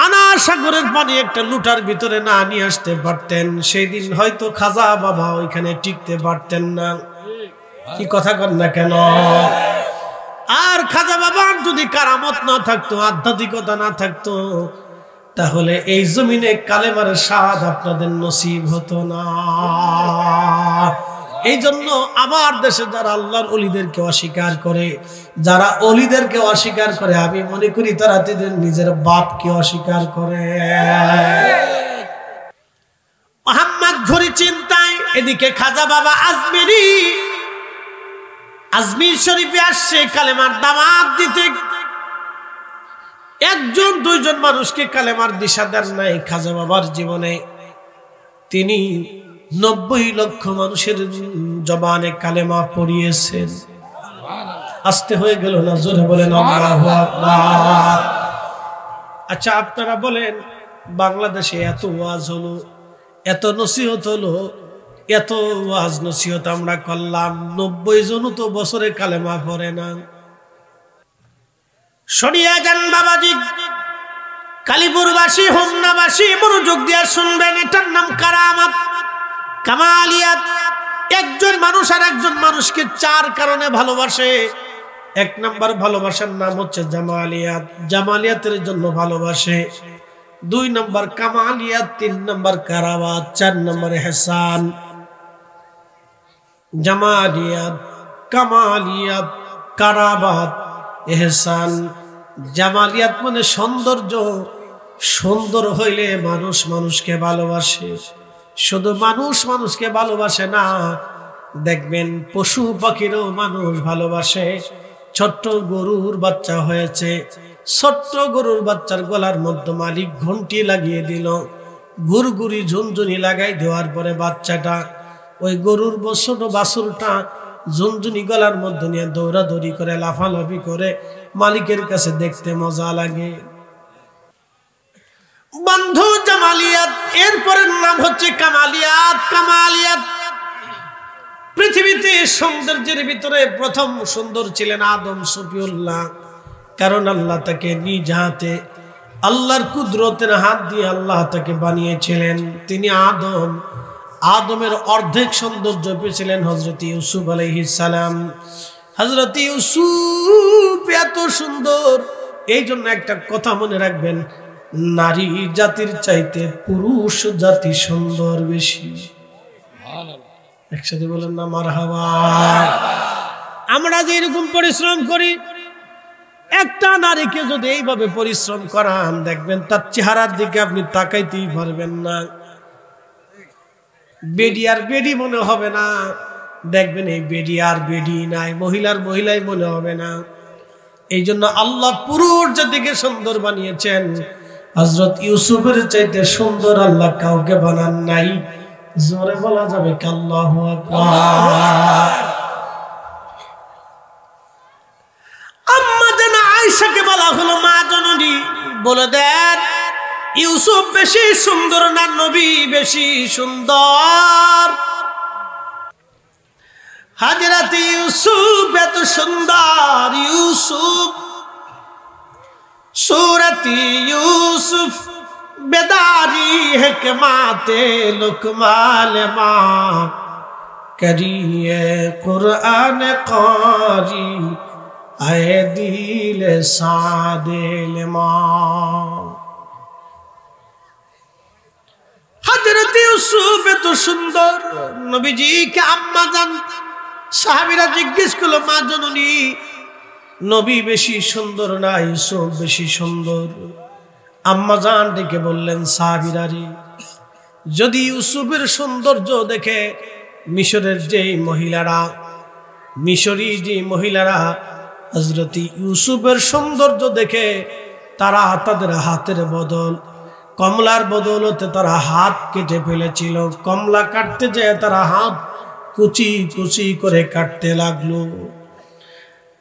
আনার সাগরের পানি একটা লুটার ভিতরে না নিয়ে আসতে পারতেন, সেই দিন হয়তো খাজা বাবা ওইখানে টিকতে পারতেন না। কি কথা কর না কেন? আর খাজা বাবার যদি কারামত না থাকতো, আধ্যাত্মিকতা না থাকতো, তাহলে এই জমিনে কালেমার স্বাদ আপনাদের নসিব হতো না। এই জন্য আমার দেশে যারা আল্লাহর ওলিদেরকে অস্বীকার করে, যারা ওলিদেরকে অস্বীকার করে, আমি মনে করি তারা তাদের নিজের বাপকে অস্বীকার করে। মোহাম্মদ ঘুরি চিন্তায়, এদিকে খাজা বাবা আজমিরি আজমির শরীফে আসছে কালেমার দাওয়াত দিতে। একজন দুইজন মানুষকে কালেমার দিশা দেন নাই খাজা বাবার জীবনে। তিনি 90 লক্ষ মানুষের জবানে কালেমা পড়িয়েছেন। আসতে হয়ে গেল না? জোরে বলেন আল্লাহু আকবার। আচ্ছা আপনারা বলেন, বাংলাদেশে এত ওয়াজ হলো, এত নসিহত হলো, এত ওয়াজ নসিহত আমরা করলাম, 90 জন তো বছরে কালেমা পড়ে না। শরিয়া জান বাবাজি, কালীপুরবাসী, হোমনাবাসী মনোযোগ দিয়ে শুনবেন, এটার নাম কারামাত, কামালিয়াত। একজন মানুষ আর একজন মানুষকে 4 কারণে ভালোবাসে। 1 নাম্বার ভালোবাসার নাম হচ্ছে জামালিয়াত, জামালিয়াতের জন্য ভালোবাসে। 2 নাম্বার কামালিয়াত, 3 নাম্বার কারাবাত, 4 নাম্বার ইহসান। জামালিয়াত, কামালিয়াত, কারাবাত, ইহসান। জামালিয়াত মানে সৌন্দর্য, সুন্দর হইলে মানুষ মানুষকে ভালোবাসে। শুধু মানুষ মানুষকে ভালোবাসে না, দেখবেন পশু পাখিরও মানুষ ভালোবাসে। ছোট্ট গরুর বাচ্চা হয়েছে, ছোট্ট গরুর বাচ্চার গলার মধ্যে মালিক ঘন্টি লাগিয়ে দিল, ঘুরঘুরি ঝুনঝুনি লাগাই দেওয়ার পরে বাচ্চাটা, ওই গরুর ছোট বাছুরটা ঝুনঝুনি গলার মধ্যে নিয়ে দৌড়াদৌড়ি করে, লাফালাফি করে, মালিকের কাছে দেখতে মজা লাগে। বন্ধু জামালিয়াত, এরপরের নাম হচ্ছে কামালিয়াত। কামালিয়াত, পৃথিবীতে সৌন্দর্যের ভিতরে প্রথম সুন্দর ছিলেন আদম সফিউল্লাহ, কারণ আল্লাহ তাকে নিজ হাতে, আল্লাহর কুদরতের হাত দিয়ে আল্লাহ তাকে বানিয়েছিলেন। তিনি আদম, আদমের অর্ধেক সৌন্দর্য পেয়েছিলেন হযরত ইউসুফ আলাইহিস সালাম। হযরত ইউসুফ এত সুন্দর, এই জন্য একটা কথা মনে রাখবেন, নারী জাতির চাইতে পুরুষ জাতি সুন্দর বেশি। একসাথে বলেন না মারহাবা। আমরা যে এরকম পরিশ্রম করি, একটা নারীকে যদি এইভাবে পরিশ্রম করান, দেখবেন তার চেহারার দিকে আপনি তাকাইতেই পারবেন না। বেডি আর বেডি মনে হবে না, দেখবেন এই বেডি আর বেডি নাই, মহিলার মহিলাই মনে হবে না। এই জন্য আল্লাহ পুরুষ জাতিকে সুন্দর বানিয়েছেন। হযরত ইউসুফের চাইতে সুন্দর আল্লাহ কাউকে বানান নাই। জোরে বলা যাবে আল্লাহু আকবার। আম্মা জান আয়েশাকে বলা হলো, মা জননী বলে দেন, ইউসুফ বেশি সুন্দর না নবী বেশি সুন্দর? হযরত ইউসুফ এত সুন্দর, ইউসুফ सूरत यूसुफ बेदारी हिकमाते लुकमान माँ करिए कुरान कारी आए दिल सादिल माँ। हजरत यूसुफ तो सुंदर, नबीजी के अम्मा जान साहबीरा जिज्ञेस करलो, मा जननी নবী বেশি সুন্দর না ইউসুফ বেশি সুন্দর? আম্মা জান ডেকে বললেন, সাহাবীরা রে, যদি ইউসুফের সৌন্দর্য দেখে মিশরের যে মহিলারা, মিশরি যে মহিলারা হযরত ইউসুফের সৌন্দর্য দেখে তারা তাদের হাতের বদল কমলার বদৌলতে তারা হাত কেটে ফেলেছিল। কমলা কাটতে যেয়ে তারা হাত কুচি কুচি করে কাটতে লাগলো।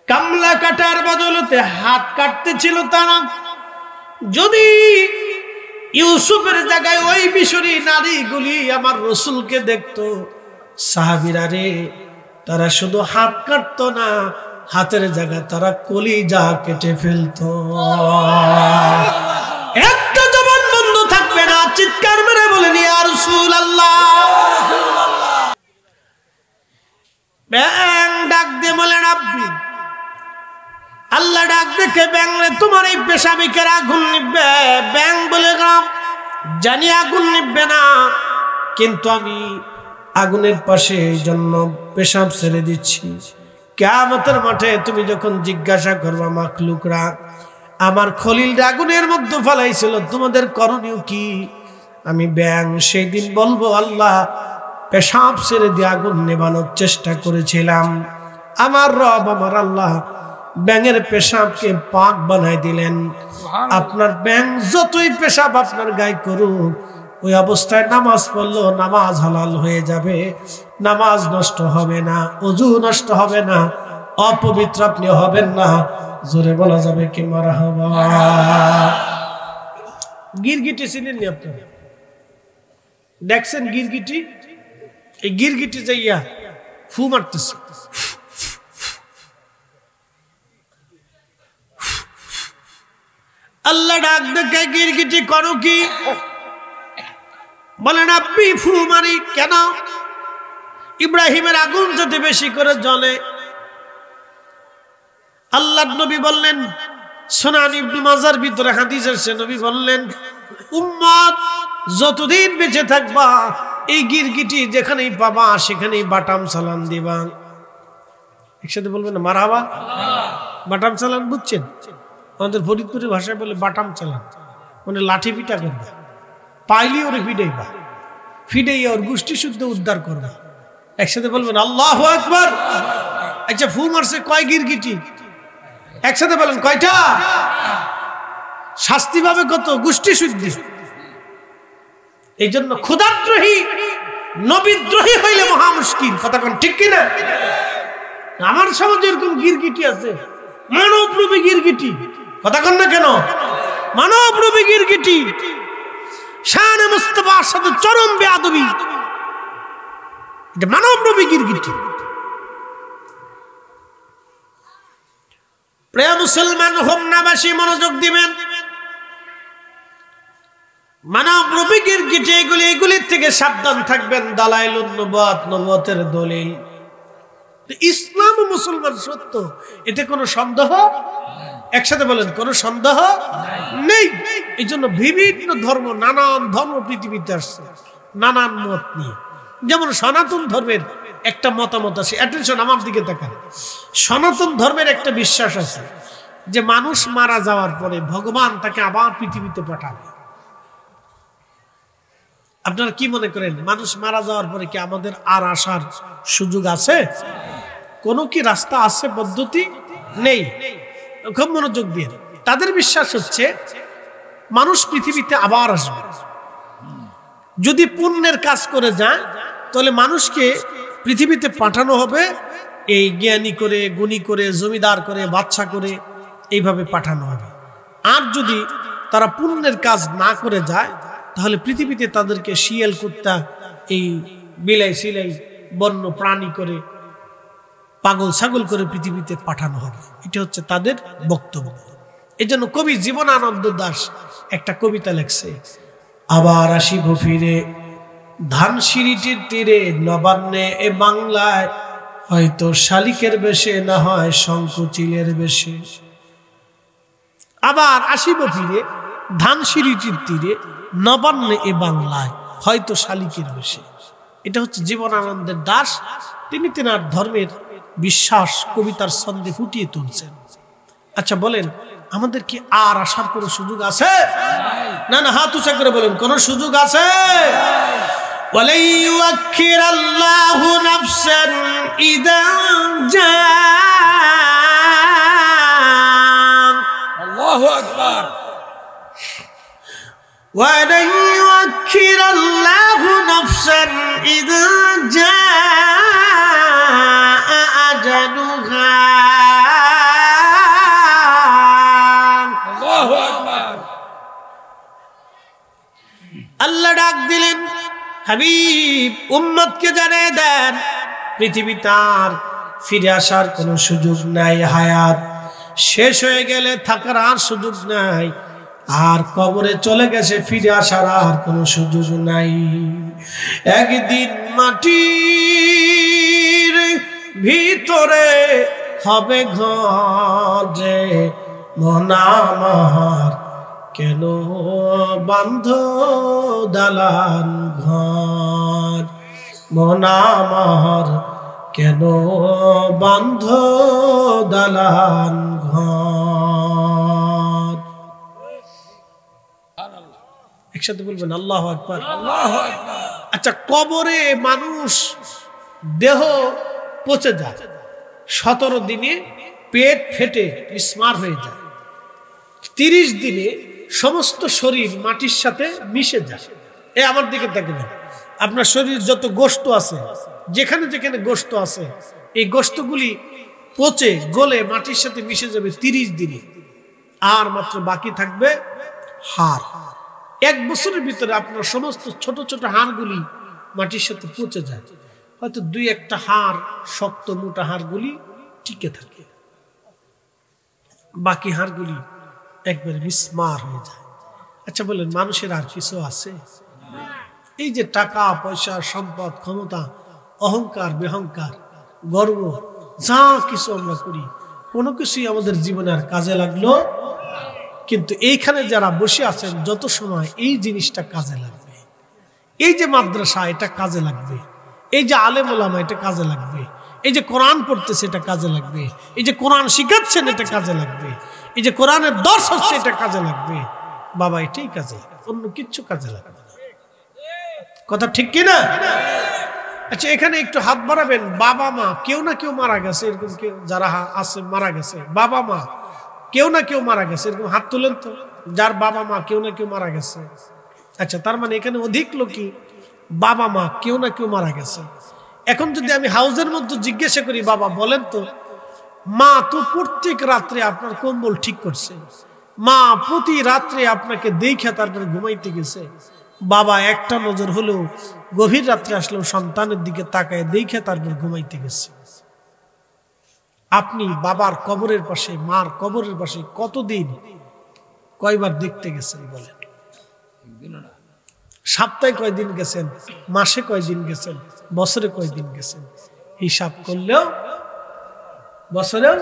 কমলা কাটার বদৌলতে হাত কাটতেছিল তারা। যদি ইউসুফের জায়গায় ওই মিশরি নারীগুলি আমার রসুলকে দেখতো, সাহাবীরা রে, তারা শুধু হাত কাটতো না, হাতের জায়গা তারা কলিজা কেটে ফেলতো। একটা জবান বন্ধ থাকবে না, চিৎকার মেরে বলেন ইয়া রাসূলুল্লাহ। ব্যাং ডাক দিয়ে বলেন আব্বি, আল্লাহ ডাক দেখে ব্যাং রে, তোমার এই পেশাবিকের আগুন নিবে? ব্যাং বলে গেলাম জানি আগুন নিবে না, কিন্তু আমি আগুনের পাশে এই জন্য পেশাব ছেড়ে দিচ্ছি। কিয়ামতের মাঠে তুমি যখন জিজ্ঞাসা করবা মাখলুকরা আমার খলিল আগুনের মধ্যে ফেলাইছিল, তোমাদের করণীয় কি? আমি ব্যাং সেই দিন বলবো আল্লাহ পেশাব ছেড়ে দিয়ে আগুন নেভানোর চেষ্টা করেছিলাম, আমার রব আমার আল্লাহ ব্যাঙের পেশাবকে পাক বানাই দিলেন। আপনার ব্যাং যতই পেশাব আপনার গায়ে করুক, ওই অবস্থায় নামাজ পড়লো নামাজ হালাল হয়ে যাবে, নামাজ নষ্ট হবে না, ওযু নষ্ট হবে না, অপবিত্র আপনি হবেন না। জোরে বলা যাবে কি মারহাবা। গিরগিটি চিনেননি আপনারা? দেখছেন গিরগিটি? এই গিরগিটি যাইয়া ফু মারতেছে, আল্লাহ ডাক দেখে গিরগিটি করো কি? বলেন আপনি ফু মারি কেন? ইব্রাহিমের আগুন যদি বেশি করে জ্বলে, আল্লাহর নবী বললেন, সুনান ইবনে মাজার ভিতরে হাদিস আছে, নবী বললেন উম্মত যতদিন বেঁচে থাকবা এই গিরগিটি যেখানেই পাবা সেখানেই বাটাম চালান দিবা। একসাথে বলবেন না মারহাবা। বাটাম চালান বুঝছেন? আমাদের ফরিদপুরের ভাষায় বলে বাটাম চালান, মানে লাঠি পিটা করবা, পাইলি ওরে ফিডাইবা, ফিডাইয়া ওর গোষ্ঠী শুদ্ধ উদ্ধার করবা। একসাথে বলবেন আল্লাহু আকবার। আচ্ছা ফু মারছে কয় গিরগিটি? একসাথে বলেন কয়টা? শাস্তি পাবে কত? গোষ্ঠী শুদ্ধি। এই জন্য ক্ষুধাদ্রোহী নবীদ্রোহী হইলে মহা মুশকিল। কথা কোন ঠিক কিনা? আমার সমাজে এরকম গিরগিটি আছে, মানবরূপী গিরগিটি। কথা কোন না কেন? মানবরূপী গিরগিটি, শানে মুস্তাফার সাথে চরম বেয়াদবি, এটা মানবরূপী গিরগিটি। প্রিয় মুসলমান হোমনাবাসী মনোযোগ দিবেন। মানবরূপী গিরগিটি এগুলির থেকে সাবধান থাকবেন। দালাইলুন নবুয়াত, নবুয়তের দলিল। ইসলাম ও মুসলমান সত্য, এতে কোনো সন্দেহ? একসাথে বলেন কোনো সন্দেহ নেই। এই জন্য বিভিন্ন ধর্ম, নানান ধর্ম পৃথিবীতে আসছে নানান মত নিয়ে। যেমন সনাতন ধর্মের একটা মতামত আছে, অ্যাটেনশন আমার দিকে তাকান। সনাতন ধর্মের একটা বিশ্বাস আছে যে মানুষ মারা যাওয়ার পরে ভগবান তাকে আবার পৃথিবীতে পাঠাবে। আপনারা কি মনে করেন মানুষ মারা যাওয়ার পরে কি আমাদের আর আসার সুযোগ আছে? কোনো কি রাস্তা আছে, পদ্ধতি নেই? খুব মনোযোগ দিয়ে। তাদের বিশ্বাস হচ্ছে মানুষ পৃথিবীতে আবার আসবে। যদি পুণ্যের কাজ করে যায় তাহলে মানুষকে পৃথিবীতে পাঠানো হবে এই জ্ঞানী করে, গুণী করে, জমিদার করে, বাদশা করে, এইভাবে পাঠানো হবে। আর যদি তারা পুণ্যের কাজ না করে যায় তাহলে পৃথিবীতে তাদেরকে শিয়াল, কুত্তা, এই বিলাই সিলাই বন্য প্রাণী করে, পাগল ছাগল করে পৃথিবীতে পাঠানো হবে। এটা হচ্ছে তাদের বক্তব্য। এই জন্য কবি জীবনানন্দ দাশ একটা কবিতা লেখছে, আবার আসিব ফিরে ধানসিঁড়িটির তীরে, নবান্নে এ বাংলায়, হয়তো শালিকের বেশে, না হয় শঙ্কুচিলের বেশে। আবার আসিব ফিরে ধানসিঁড়িটির তীরে, নবান্নে এ বাংলায়, হয়তো শালিকের বেশে। এটা হচ্ছে জীবনানন্দের দাস। তিনি তেনার ধর্মের বিশ্বাস কবিতার ছন্দে ফুটিয়ে তুলছেন। আচ্ছা বলেন আমাদের কি আর আসার কোনো সুযোগ আছে? না না, হাত উঁচা করে বলেন কোন সুযোগ আছে? ওয়ালাই ইউআখিরাল্লাহু নাফসান ইযা জাআ আল্লাহু আকবার ওয়ালাই ইউআখিরাল্লাহু নাফসান ইযা জাআ আজালুহা আল্লাহু আকবার আল্লাহ ডাক দিলেন, হাবিব উম্মতকে জানিয়ে দেন পৃথিবী তার ফিরে আসার কোনো সুযোগ নাই, হায়াত শেষ হয়ে গেলে থাকার আর সুযোগ নাই, আর কবরে চলে গেছে ফিরে আসার আর কোনো সুযোগ নাই। একদিন মাটির ভিতরে হবে ঘরে মন আমার, কেন বান্ধ দালান ঘর, মন আমার কেন বান্ধ দালান ঘর। একসাথে বলবেন আল্লাহু আকবার। আল্লাহু আকবার আচ্ছা, কবরে মানুষ দেহ পচে যায়, 17 দিনে পেট ফেটে বিস্মার হয়ে যায়, 30 দিনে সমস্ত শরীর মাটির সাথে মিশে যায়। এই আমার দিকে দেখবেন, আপনার শরীর যত গোশত আছে, যেখানে যেখানে গোশত আছে, এই গোশতগুলি পচে গলে মাটির সাথে মিশে যাবে 30 দিনে, আর মাত্র বাকি থাকবে হাড়। 1 বছরের ভিতরে আপনার সমস্ত ছোট ছোট হাড়গুলি মাটির সাথে পচে যায়, হয়তো 2-1টা হাড়, শক্ত মোটা হাড়গুলি টিকে থাকে, বাকি হাড়গুলি একবারে বিস্মার হয়ে যায়। আচ্ছা বলেন, মানুষের আর কিছু আছে? এই যে টাকা পয়সা, সম্পদ, ক্ষমতা, অহংকার, বেহংকার, গর্ব, যা কিছু আমরা করি, কোনো কিছুই আমাদের জীবনে আর কাজে লাগলো। কিন্তু এইখানে যারা বসে আছেন, যত সময় এই জিনিসটা কাজে লাগবে, এই যে মাদ্রাসা এটা কাজে লাগবে, এই যে আলেম ওলামা এটা কাজে লাগবে, এই যে কোরআন পড়তেছে এটা কাজে লাগবে, এই যে কোরআন শিখাচ্ছেন এটা কাজে লাগবে, এই যে কোরআনের দর্শ হচ্ছে এটা কাজে লাগবে, বাবা এটাই কাজে লাগবে, অন্য কিচ্ছু কাজে লাগবে না। কথা ঠিক কিনা? আচ্ছা, এখানে একটু হাত বাড়াবেন। বাবা মা কেউ না কেউ মারা গেছে, এরকম কেউ যারা আছে মারা গেছে, বাবা মা কেউ না কেউ মারা গেছে, এরকম হাত তুলেন তো যার বাবা মা কেউ না কেউ মারা গেছে। আচ্ছা, তার মানে এখানে অধিক লোকই বাবা মা কেউ না কেউ মারা গেছে। এখন যদি আমি হাউজের মধ্যে জিজ্ঞাসা করি, বাবা বলেন তো, মা তো প্রত্যেক রাত্রে আপনার কম্বল ঠিক করছে, মা প্রতি রাত্রে আপনাকে দেখে তারপরে ঘুমাইতে গেছে, বাবা একটা নজর হলেও গভীর রাত্রে আসলেও সন্তানের দিকে তাকায় দেখে তারপর ঘুমাইতে গেছে। আপনি বাবার কবরের পাশে, মার কবরের পাশে কতদিন, কয়বার দেখতে গেছেন বলেন? সপ্তাহে কয়দিন গেছেন, মাসে কয়দিন গেছেন, বছরে কয়দিন গেছেন? হিসাব করলেও বছরেও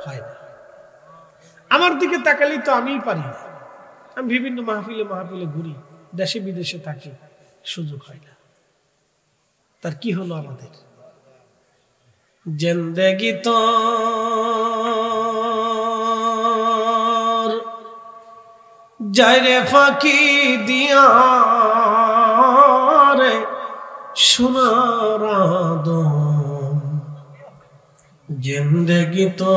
হয় না। আমার দিকে তাকালেই তো আমিই পারি না। আমি বিভিন্ন মাহফিলে মাহফিলে ঘুরি, দেশে বিদেশে থাকি, সুযোগ হয় না। তার কি হলো আমাদের জিন্দেগি তো যাইরে ফাঁকি দিয়া রে সোনার আদম, জিন্দেগি তো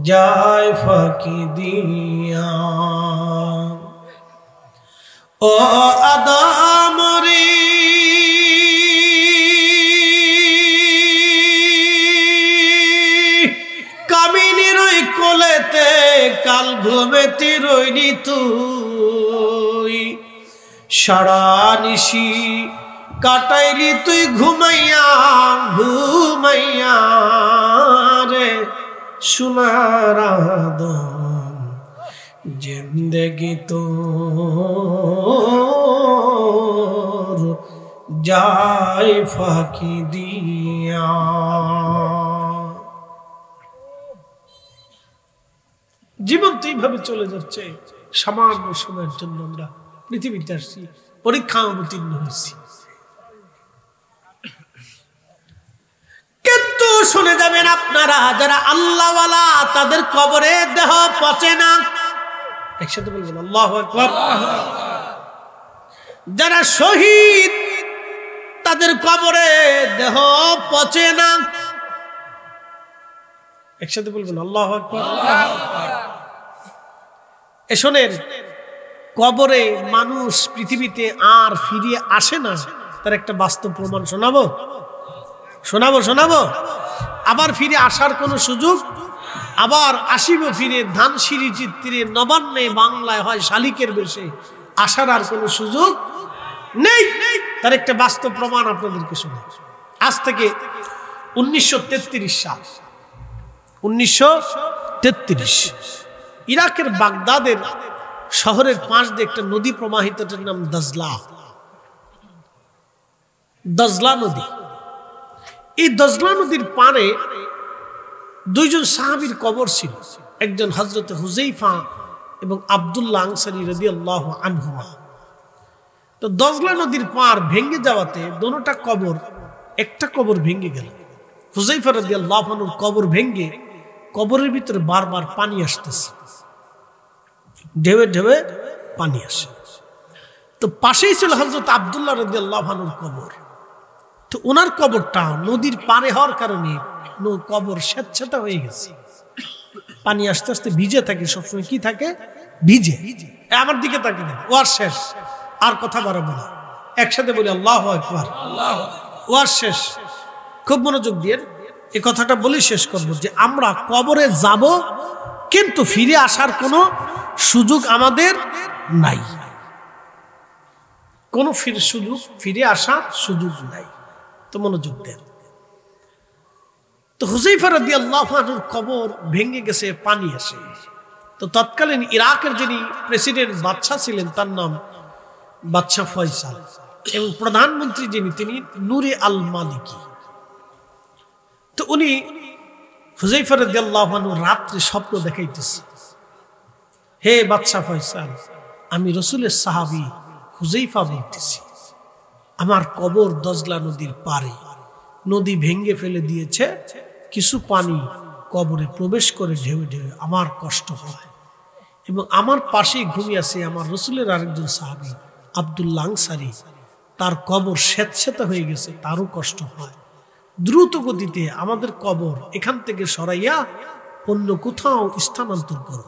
যায় ফাঁকি দিয়া। ও আদম রে কামিনীর ওই কোলেতে কাল ঘুমেতে রইনি তুই, সারা নিশি কাটাইলি তুই ঘুমাইয়া ঘুমাইয়া রে সোনার আদম, জিন্দেগি তোর যায় ফাঁকি দিয়া। জীবন তো এইভাবে চলে যাচ্ছে। সামান্য সময়ের জন্য আমরা পৃথিবীতে আসছি, পরীক্ষা অবতীর্ণ হয়েছি, কিন্তু শুনে যাবেন আপনারা, যারা আল্লাহওয়ালা তাদের কবরে দেহ পচে না। একসাথে বলবেন আল্লাহু আকবার। যারা শহীদ তাদের কবরে দেহ পচে না। একসাথে বলবেন আল্লাহু আকবার। শোনেন, কবরে মানুষ পৃথিবীতে আর ফিরে আসে না, তার একটা বাস্তব প্রমাণ শোনাবো শোনাবো শোনাবো আবার ফিরে আসার কোনো সুযোগ, আবার আসিব ফিরে ধানসিঁড়ি চিত্রে নবান্নে বাংলায় হয় শালিকের বেশে, আসার আর কোনো সুযোগ নেই। তার একটা বাস্তব প্রমাণ আপনাদেরকে শোনা। আজ থেকে 1933 সাল, 1933 ইরাকের বাগদাদের শহরের পাশ দিয়ে একটা নদী প্রবাহিত, এটার নাম দজলা নদী। এই দজলা নদীর পাড়ে দুইজন সাহাবীর কবর ছিল, একজন হযরত হুযায়ফা এবং আব্দুল্লাহ আনসারী রাদিয়াল্লাহু আনহুমা। তো দজলা নদীর পাড় ভেঙে যাওয়াতে দোনোটা কবর, একটা কবর ভেঙে গেল। হুযায়ফা রাদিয়াল্লাহু আনহুর কবর ভেঙে কবরের ভিতরে বারবার পানি আসতেছে, ঢেউে ঢেউে পানি আসে। তো পাশেই ছিল হযরত আব্দুল্লাহ রাদিয়াল্লাহু আনহুর কবর। তো ওনার কবরটা নদীর পারে হওয়ার কারণে কবর স্যাঁতস্যাঁতে হয়ে গেছে, পানি আস্তে আস্তে ভিজে থাকে, সবসময় কি থাকে, ভিজে। আমার দিকে তাকে দেন, ওয়ার শেষ, আর কথা বাড়াবো না, একসাথে বলি আল্লাহু আকবার। ওয়ার শেষ। খুব মনোযোগ দিয়ে এই কথাটা বলে শেষ করবো যে আমরা কবরে যাব, কিন্তু ফিরে আসার কোনো সুযোগ আমাদের নাই, কোনো ফিরে আসার সুযোগ নাই। তো মনোযোগ দেন। তো হুযায়ফা রাদিয়াল্লাহু আনহুর কবর ভেঙে গেছে, পানি আসে। তো তৎকালীন ইরাকের যিনি প্রেসিডেন্ট বাদশাহ ছিলেন তার নাম বাদশাহ ফয়সাল, এবং প্রধানমন্ত্রী যিনি তিনি নূরে আল মালিকি। তো উনি হুযায়ফা রাদিয়াল্লাহু আনহু রাত্রে স্বপ্ন দেখাইতেছে, হে বাদশাহ ফয়সাল, আমি রাসূলের সাহাবী হুযায়ফা বলতেছি, আমার কবর দজলা নদীর পারে, নদী ভেঙে ফেলে দিয়েছে, কিছু পানি কবরে প্রবেশ করে ঢেউে ঢেউে আমার কষ্ট হয়, এবং আমার পাশেই ঘুমিয়ে আছে আমার রাসূলের আরেকজন সাহাবী আব্দুল্লাহ আনসারী, তার কবর স্যাঁতস্যাঁতে হয়ে গেছে, তারও কষ্ট হয়। দ্রুত গতিতে আমাদের কবর এখান থেকে সরাইয়া অন্য কোথাও স্থানান্তর করো।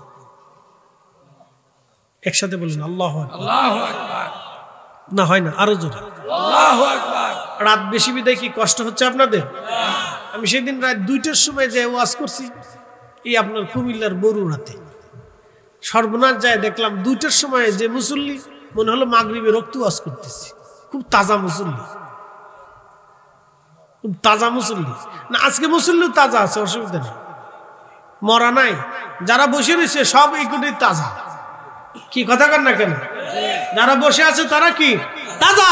একসাথে বলেন আল্লাহু আকবার। না হয় না, আরো জোরে আল্লাহু আকবার। রাত বেশি বিদায় কি কষ্ট হচ্ছে আপনাদের? আমি সেদিন রাত 2টার সময় যে ওয়াজ করছি, এই আপনার কুমিল্লার বরুড়াতে, সর্বনাশ যায় দেখলাম 2টার সময় যে মুসল্লি, মনে হলো মাগরিবে রক্ত ওয়াজ করতেছি, খুব তাজা মুসল্লি, খুব তাজা মুসল্লি। না আজকে মুসল্লিও তাজা আছে, অসুবিধা নেই, মরা নাই, যারা বসে রয়েছে সব এইগুলোই তাজা। কি কথা কর না কেন? যারা বসে আছে তারা কি তাজা?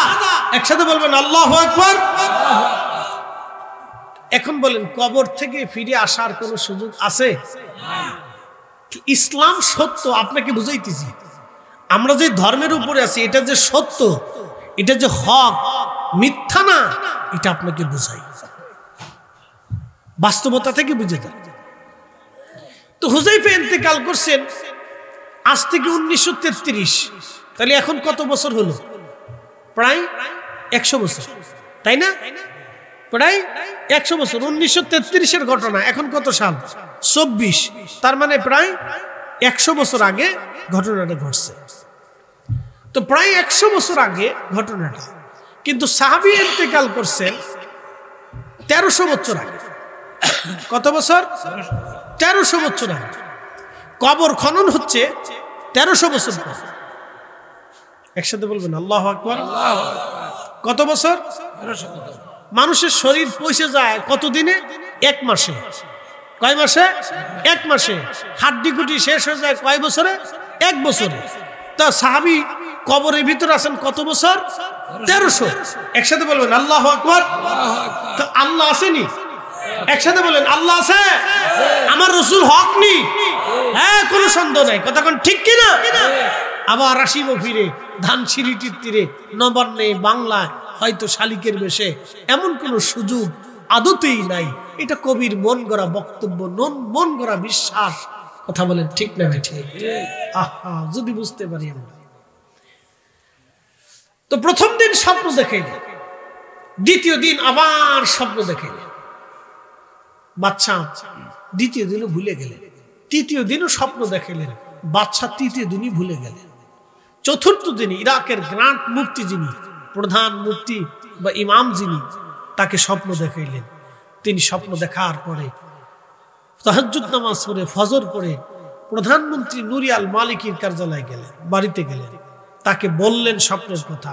একসাথে বলবেন আল্লাহু আকবার। এখন বলেন, কবর থেকে ফিরে আসার কোন সুযোগ আছে? ইসলাম সত্য, আপনাকে বুঝাইতেছি, আমরা যে ধর্মের উপরে আছি এটা যে সত্য, এটা যে হক, মিথ্যা না, এটা আপনাকে বুঝাই, বাস্তবতা থেকে বুঝে যান। তো হুযায়ফা ইন্তেকাল করছেন আজ থেকে 1933, তাহলে এখন কত বছর হলো? প্রায় 100 বছর, তাই না? প্রায় 100 বছর। 1933-এর ঘটনা, এখন কত সাল? 24, তার মানে প্রায় 100 বছর আগে ঘটনাটা ঘটছে। তো প্রায় 100 বছর আগে ঘটনাটা, কিন্তু সাহাবী ইন্তেকাল করছেন 1300 বছর আগে। কত বছর? 1300 বছর আগে। কবর খনন হচ্ছে 1300 বছর পর। একসাথে বলবেন আল্লাহু আকবার। কত বছর? মানুষের শরীর পৌঁছে যায় কত দিনে? 1 মাসে। কয় মাসে? 1 মাসে। হাড্ডি গুটি শেষ হয়ে যায় কয় বছরে? 1 বছরে। তা সাহাবী কবরের ভিতরে আছেন কত বছর? 1300। একসাথে বলবেন আল্লাহু আকবার। তো আল্লাহ আসেনি? একসাথে বলেন আল্লাহ আছে, আমার রাসূল হক নি, হ্যাঁ কোনো সন্দেহ নাই, কথা কোন ঠিক কিনা? আবার আসিব ফিরে ধানসিঁড়িটির তীরে নবান্নে বাংলায় হয়তো শালিকের বেশে, এমন কোন সুযোগ আদতেই নাই। এটা কবির মন গড়া বক্তব্য, মন গড়া বিশ্বাস। কথা বলেন ঠিক না? ঠিক। আহা, যদি বুঝতে পারি আমরা। তো প্রথম দিন স্বপ্ন দেখাইলেন, দ্বিতীয় দিন আবার স্বপ্ন দেখাইলেন। বাচ্চা দ্বিতীয় দিনও ভুলে গেলেন, তৃতীয় দিনও স্বপ্ন দেখাইলেন, বাচ্চা তৃতীয় দিনই ভুলে গেলেন। চতুর্থ দিন ইরাকের গ্রান্ড মুফতি যিনি, প্রধান মুফতি বা ইমাম যিনি, তাকে স্বপ্ন দেখাইলেন। তিনি স্বপ্ন দেখার পরে তাহাজ্জুদ নামাজ পড়ে ফজর পড়ে প্রধানমন্ত্রী নুরি আল মালিকির কার্যালয়ে গেলেন, বাড়িতে গেলেন, তাকে বললেন স্বপ্নের কথা,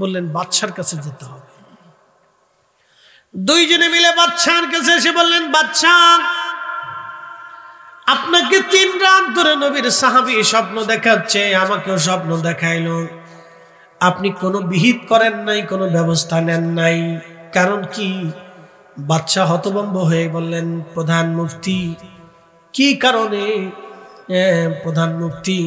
বললেন বাদশার কাছে যেতে হবে। দুইজনে মিলে বাদশার কাছে এসে বললেন, বাদশা, আপনাকে 3 রাত ধরে নবীর সাহাবী স্বপ্ন দেখাচ্ছে, আমাকেও স্বপ্ন দেখাইলো, আপনি কোনো বিহিত করেন নাই, কোনো ব্যবস্থা নেন নাই, কারণ কি? বাদশা হতভম্ব হয়ে বললেন, প্রধান মুফতি, কি কারণে? প্রধান মুফতি,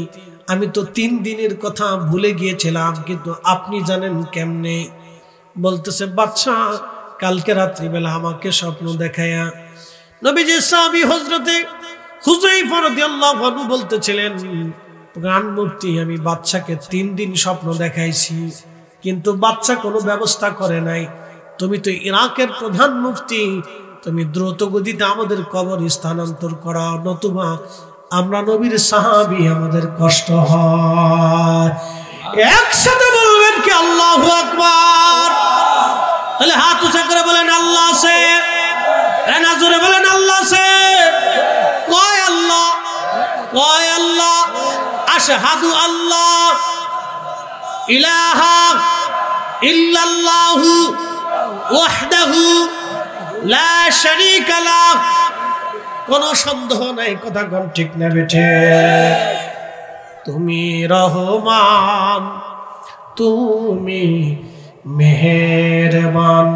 আমি তো 3 দিনের কথা ভুলে গিয়েছিলাম, কিন্তু আপনি জানেন কেমনে? বলতেছে, বাদশা কালকে রাত্রিবেলা আমাকে স্বপ্ন দেখায়া নবীজির সাহাবী হযরতে হুযায়ফা রাদিয়াল্লাহু আনহু বলতেছিলেন, প্রধান মুফতি, আমি বাদশাকে 3 দিন স্বপ্ন দেখাইছি, কিন্তু বাদশা কোনো ব্যবস্থা করে নাই। তুমি তো ইরাকের প্রধান মুফতি, তুমি দ্রুত গতিতে আমাদের কবর স্থানান্তর করাও, নতুবা আমরা নবীর সাহাবী, আমাদের কষ্ট হয়। একসাথে বলবেন কি আল্লাহু আকবার? তাহলে হাত উঁচা করে বলেন আল্লাহ আছে, না জোরে বলেন আল্লাহ আছে। কয় আল্লাহ, কয় আল্লাহ। আশহাদু আল্লাহ ইলাহা ইল্লাল্লাহু ওয়াহদাহু লা শারীকা লাহ। কোনো সন্দেহ নাই, কথা কোন ঠিক না বেঠে? তুমি রহমান, তুমি মেহেরবান,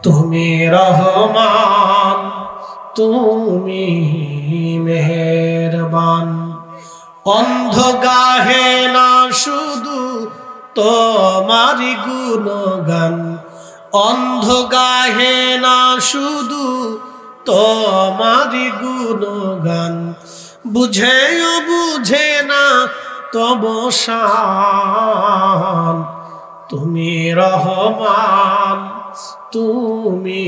তুমি রহমান, তুমি মেহেরবান। অন্ধ গাহে না শুধু তোমারি গুণগান, অন্ধ গাহে না শুধু তোমারি গুণগান, বুঝেও বুঝে না তব শান। তুমি রহমান, তুমি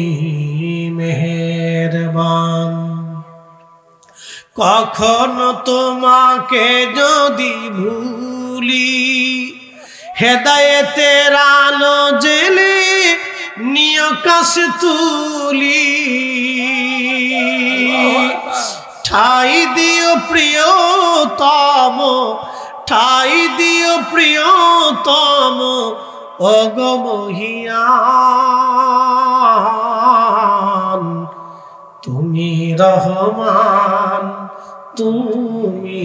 মেহেরবান। কখনো তোমাকে যদি ভুলি, হেদায়েতের আলো জেলে নিয় কাছে তুলি। ঠাই দিও প্রিয়তম, ঠাই দিও প্রিয়তম, ওগো মহিয়ান। তুমি রহমান, তুমি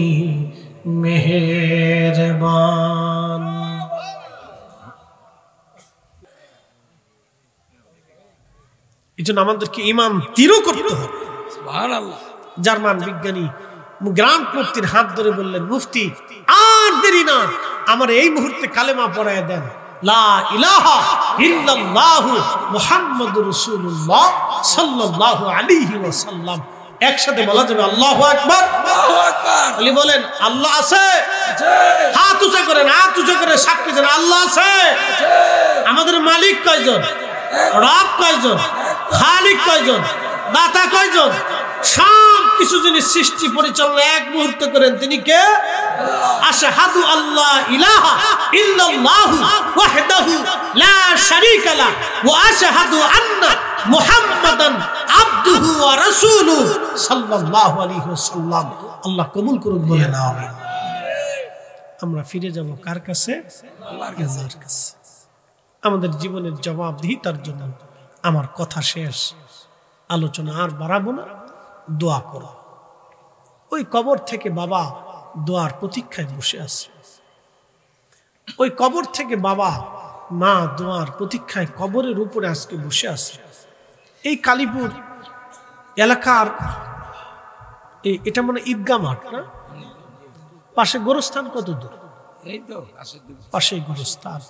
মেহেরবান। এই জন্য আমাদেরকে ইমান দৃঢ় করতে হবে। সুবহানাল্লাহ। জার্মান বিজ্ঞানী গ্রান্ড মুফতির হাত ধরে বললেন, মুফতি আর দেরি না, আমার এই মুহূর্তে কালেমা পড়ায় দেন, লা ইলাহা ইল্লাল্লাহু মুহাম্মাদুর রাসূলুল্লাহ সাল্লাল্লাহু আলাইহি ওয়াসাল্লাম। একসাথে বলা যাবে আল্লাহু আকবার, আল্লাহু আকবার। বলি বলেন আল্লাহ আছে, হাত উঁচা করেন, হাত উঁচা করে সাক্ষী দেন আল্লাহ আছে। আমাদের মালিক কয়জন? রব কয়জন? খালিক কয়জন? দাতা কয়জন? সব কিছু যিনি সৃষ্টি পরিচালনা এক মুহূর্তে করেন, তিনি কে? আশহাদু আল্লাহ ইলাহা ইল্লাল্লাহু ওয়াহদাহু লা শারীকা লাহ ওয়া আশহাদু আন্না মুহাম্মাদান আবদুহু ওয়া রাসূলুহু সাল্লাল্লাহু আলাইহি ওয়াসাল্লাম। আল্লাহ কবুল করুন, বলেন আমিন। আমরা ফিরে যাব কার কাছে? আল্লাহর কাছে। আমাদের জীবনের জবাবদিহিতার জন্য আমার কথা শেষ, আলোচনা আর বাড়াবো না, দোয়া করো। ওই কবর থেকে বাবা দোয়ার প্রতীক্ষায় বসে আছে, ওই কবর থেকে বাবা মা দোয়ার প্রতীক্ষায় কবরের উপরে আজকে বসে আছে। এই কালীপুর এলাকার এটা মানে ঈদগাহ মাঠ না? পাশে গোরস্থান কত দূর? এই তো পাশে গোরস্থান।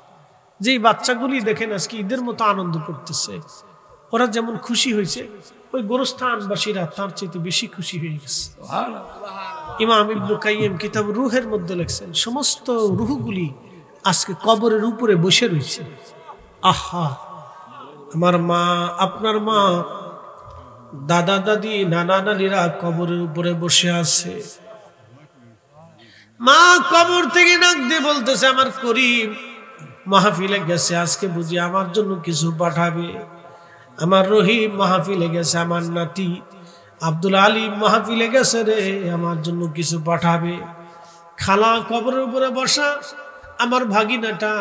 যেই বাচ্চাগুলি দেখেন আজকে ঈদের মতো আনন্দ করতেছে, ওরা যেমন খুশি হয়েছে, ওই গোরস্থানবাসীরা তার চেয়ে বেশি খুশি হয়ে গেছে। ইমাম ইবনে কাইয়িম কিতাব রূহের মধ্যে লিখছেন, সমস্ত রূহগুলি আজকে কবরের উপরে বসে রয়েছে। আহা, আমার মা, আপনার মা, দাদা দাদি, নানা নানিরা কবরের উপরে বসে আছে। মা কবর থেকে ডাক দিয়ে বলতেছে, আমার করিম মাহফিলে গেছে, আজকে বুঝি আমার জন্য কিছু পাঠাবে। আমার রহিম মাহফিলে গেছে, আমার নাতি আব্দুল আলী মাহফিলে গেছে রে, আমার জন্য কিছু পাঠাবে। খালা কবরের উপরে বসা, আমার ভাগিনাটা,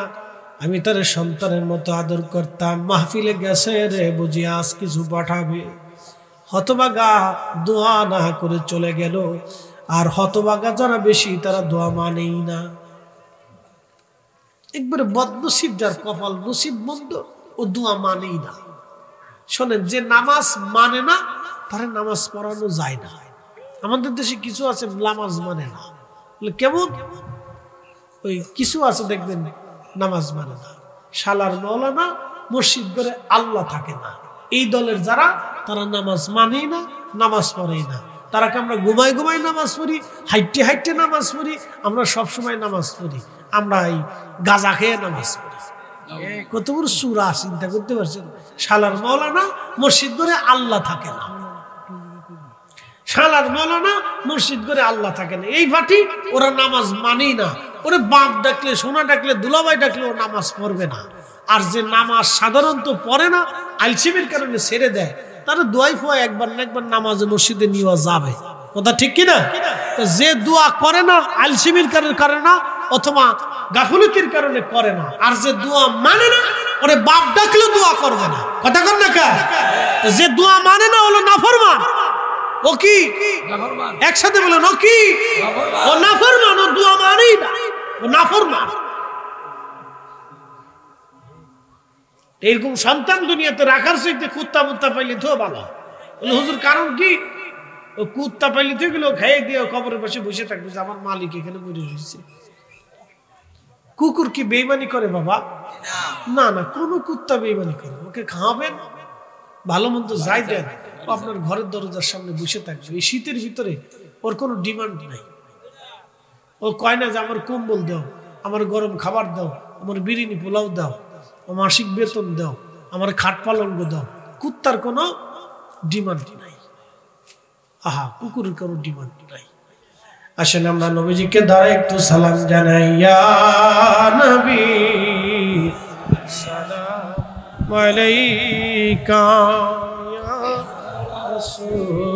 আমি তার সন্তানের মতো আদর করতাম, মাহফিলে গেছে রে, বুঝি আজ কিছু পাঠাবে। হতভাগা দোয়া না করে চলে গেল। আর হতভাগা যারা বেশি তারা দোয়া মানেই না। একবারে বদনসিব যার কপাল নসিব মন্দ, ও দোয়া মানেই না। শোনেন, যে নামাজ মানে না তারা নামাজ পড়ানো যায় না। আমাদের দেশে কিছু আছে নামাজ মানে না। কেমন ওই কিছু আছে দেখবেন নামাজ মানে না। শালার মৌলানা, মসজিদ করে আল্লাহ থাকে না, এই দলের যারা, তারা নামাজ মানেই না, নামাজ পড়েই না। তারাকে আমরা ঘুমাই ঘুমাই নামাজ পড়ি, হাইটে হাইটে নামাজ পড়ি, আমরা সবসময় নামাজ পড়ি, আমরা এই গাঁজা খেয়ে নামাজ পড়ি। কত বড় সূরা, চিন্তা করতে পারছেন? শালার মৌলানা, মসজিদ করে আল্লাহ থাকে না। শালার মৌলানা, মসজিদ করে আল্লাহ থাকে না। এই ভাটি ওরা নামাজ মানেই না। ওরে বাপ ডাকলে, সোনা ডাকলে, দুলাভাই ডাকলে ও নামাজ পড়বে না। আর যে নামাজ সাধারণত পড়ে না, আলসিমের কারণে ছেড়ে দেয়, তারা দোয়াই ফোয়া একবার না একবার নামাজে মসজিদে নিয়ে যাবে। কথা ঠিক কিনা? যে দোয়া করে না আলসিমের কারণে না, অথবা গাফলতির কারণে করে না। আর যে দোয়া মানে না, ওরে বাপ ডাকলেও দোয়া করবে না। কথা কর না কা? যে দোয়া মানে না হলো নাফরমান। ও কি? একসাথে বলেন, ও কি? ও নাফরমান, ও দোয়া মানেই না, ও নাফরমান। এরকম সন্তান দুনিয়াতে রাখার চাইতে কুত্তা মুত্তা পাইলে তো ভালো। হুজুর কারণ কি? ও কুত্তা পাইলে তো এগুলো খাইয়ে দিয়ে কবরের পাশে বসে থাকবে যে আমার মালিক এখানে মরে রয়েছে। কুকুর কি বেইমানি করে বাবা? না না, কোন কুত্তা বেইমানি করে? ওকে খাওয়াবেন, ভালো মন্দ যাই দেন, ও আপনার ঘরের দরজার সামনে বসে থাকবে। এই শীতের ভিতরে ওর কোনো ডিমান্ড নাই। ও কয় না যে আমার কম্বল দাও, আমার গরম খাবার দাও, আমার বিরিয়ানি পোলাও দাও, মাসিক বেতন দাও, আমার খাট পালঙ্গ দাও। কুত্তার কোনো ডিমান্ড নাই। আহা, কুকুরের কোনো ডিমান্ড নাই। আসেন আমরা নবীজিকে দ্বারা একটু সালাম জানাই। ইয়া নবী সালাম আলাইকা, ইয়া রাসূল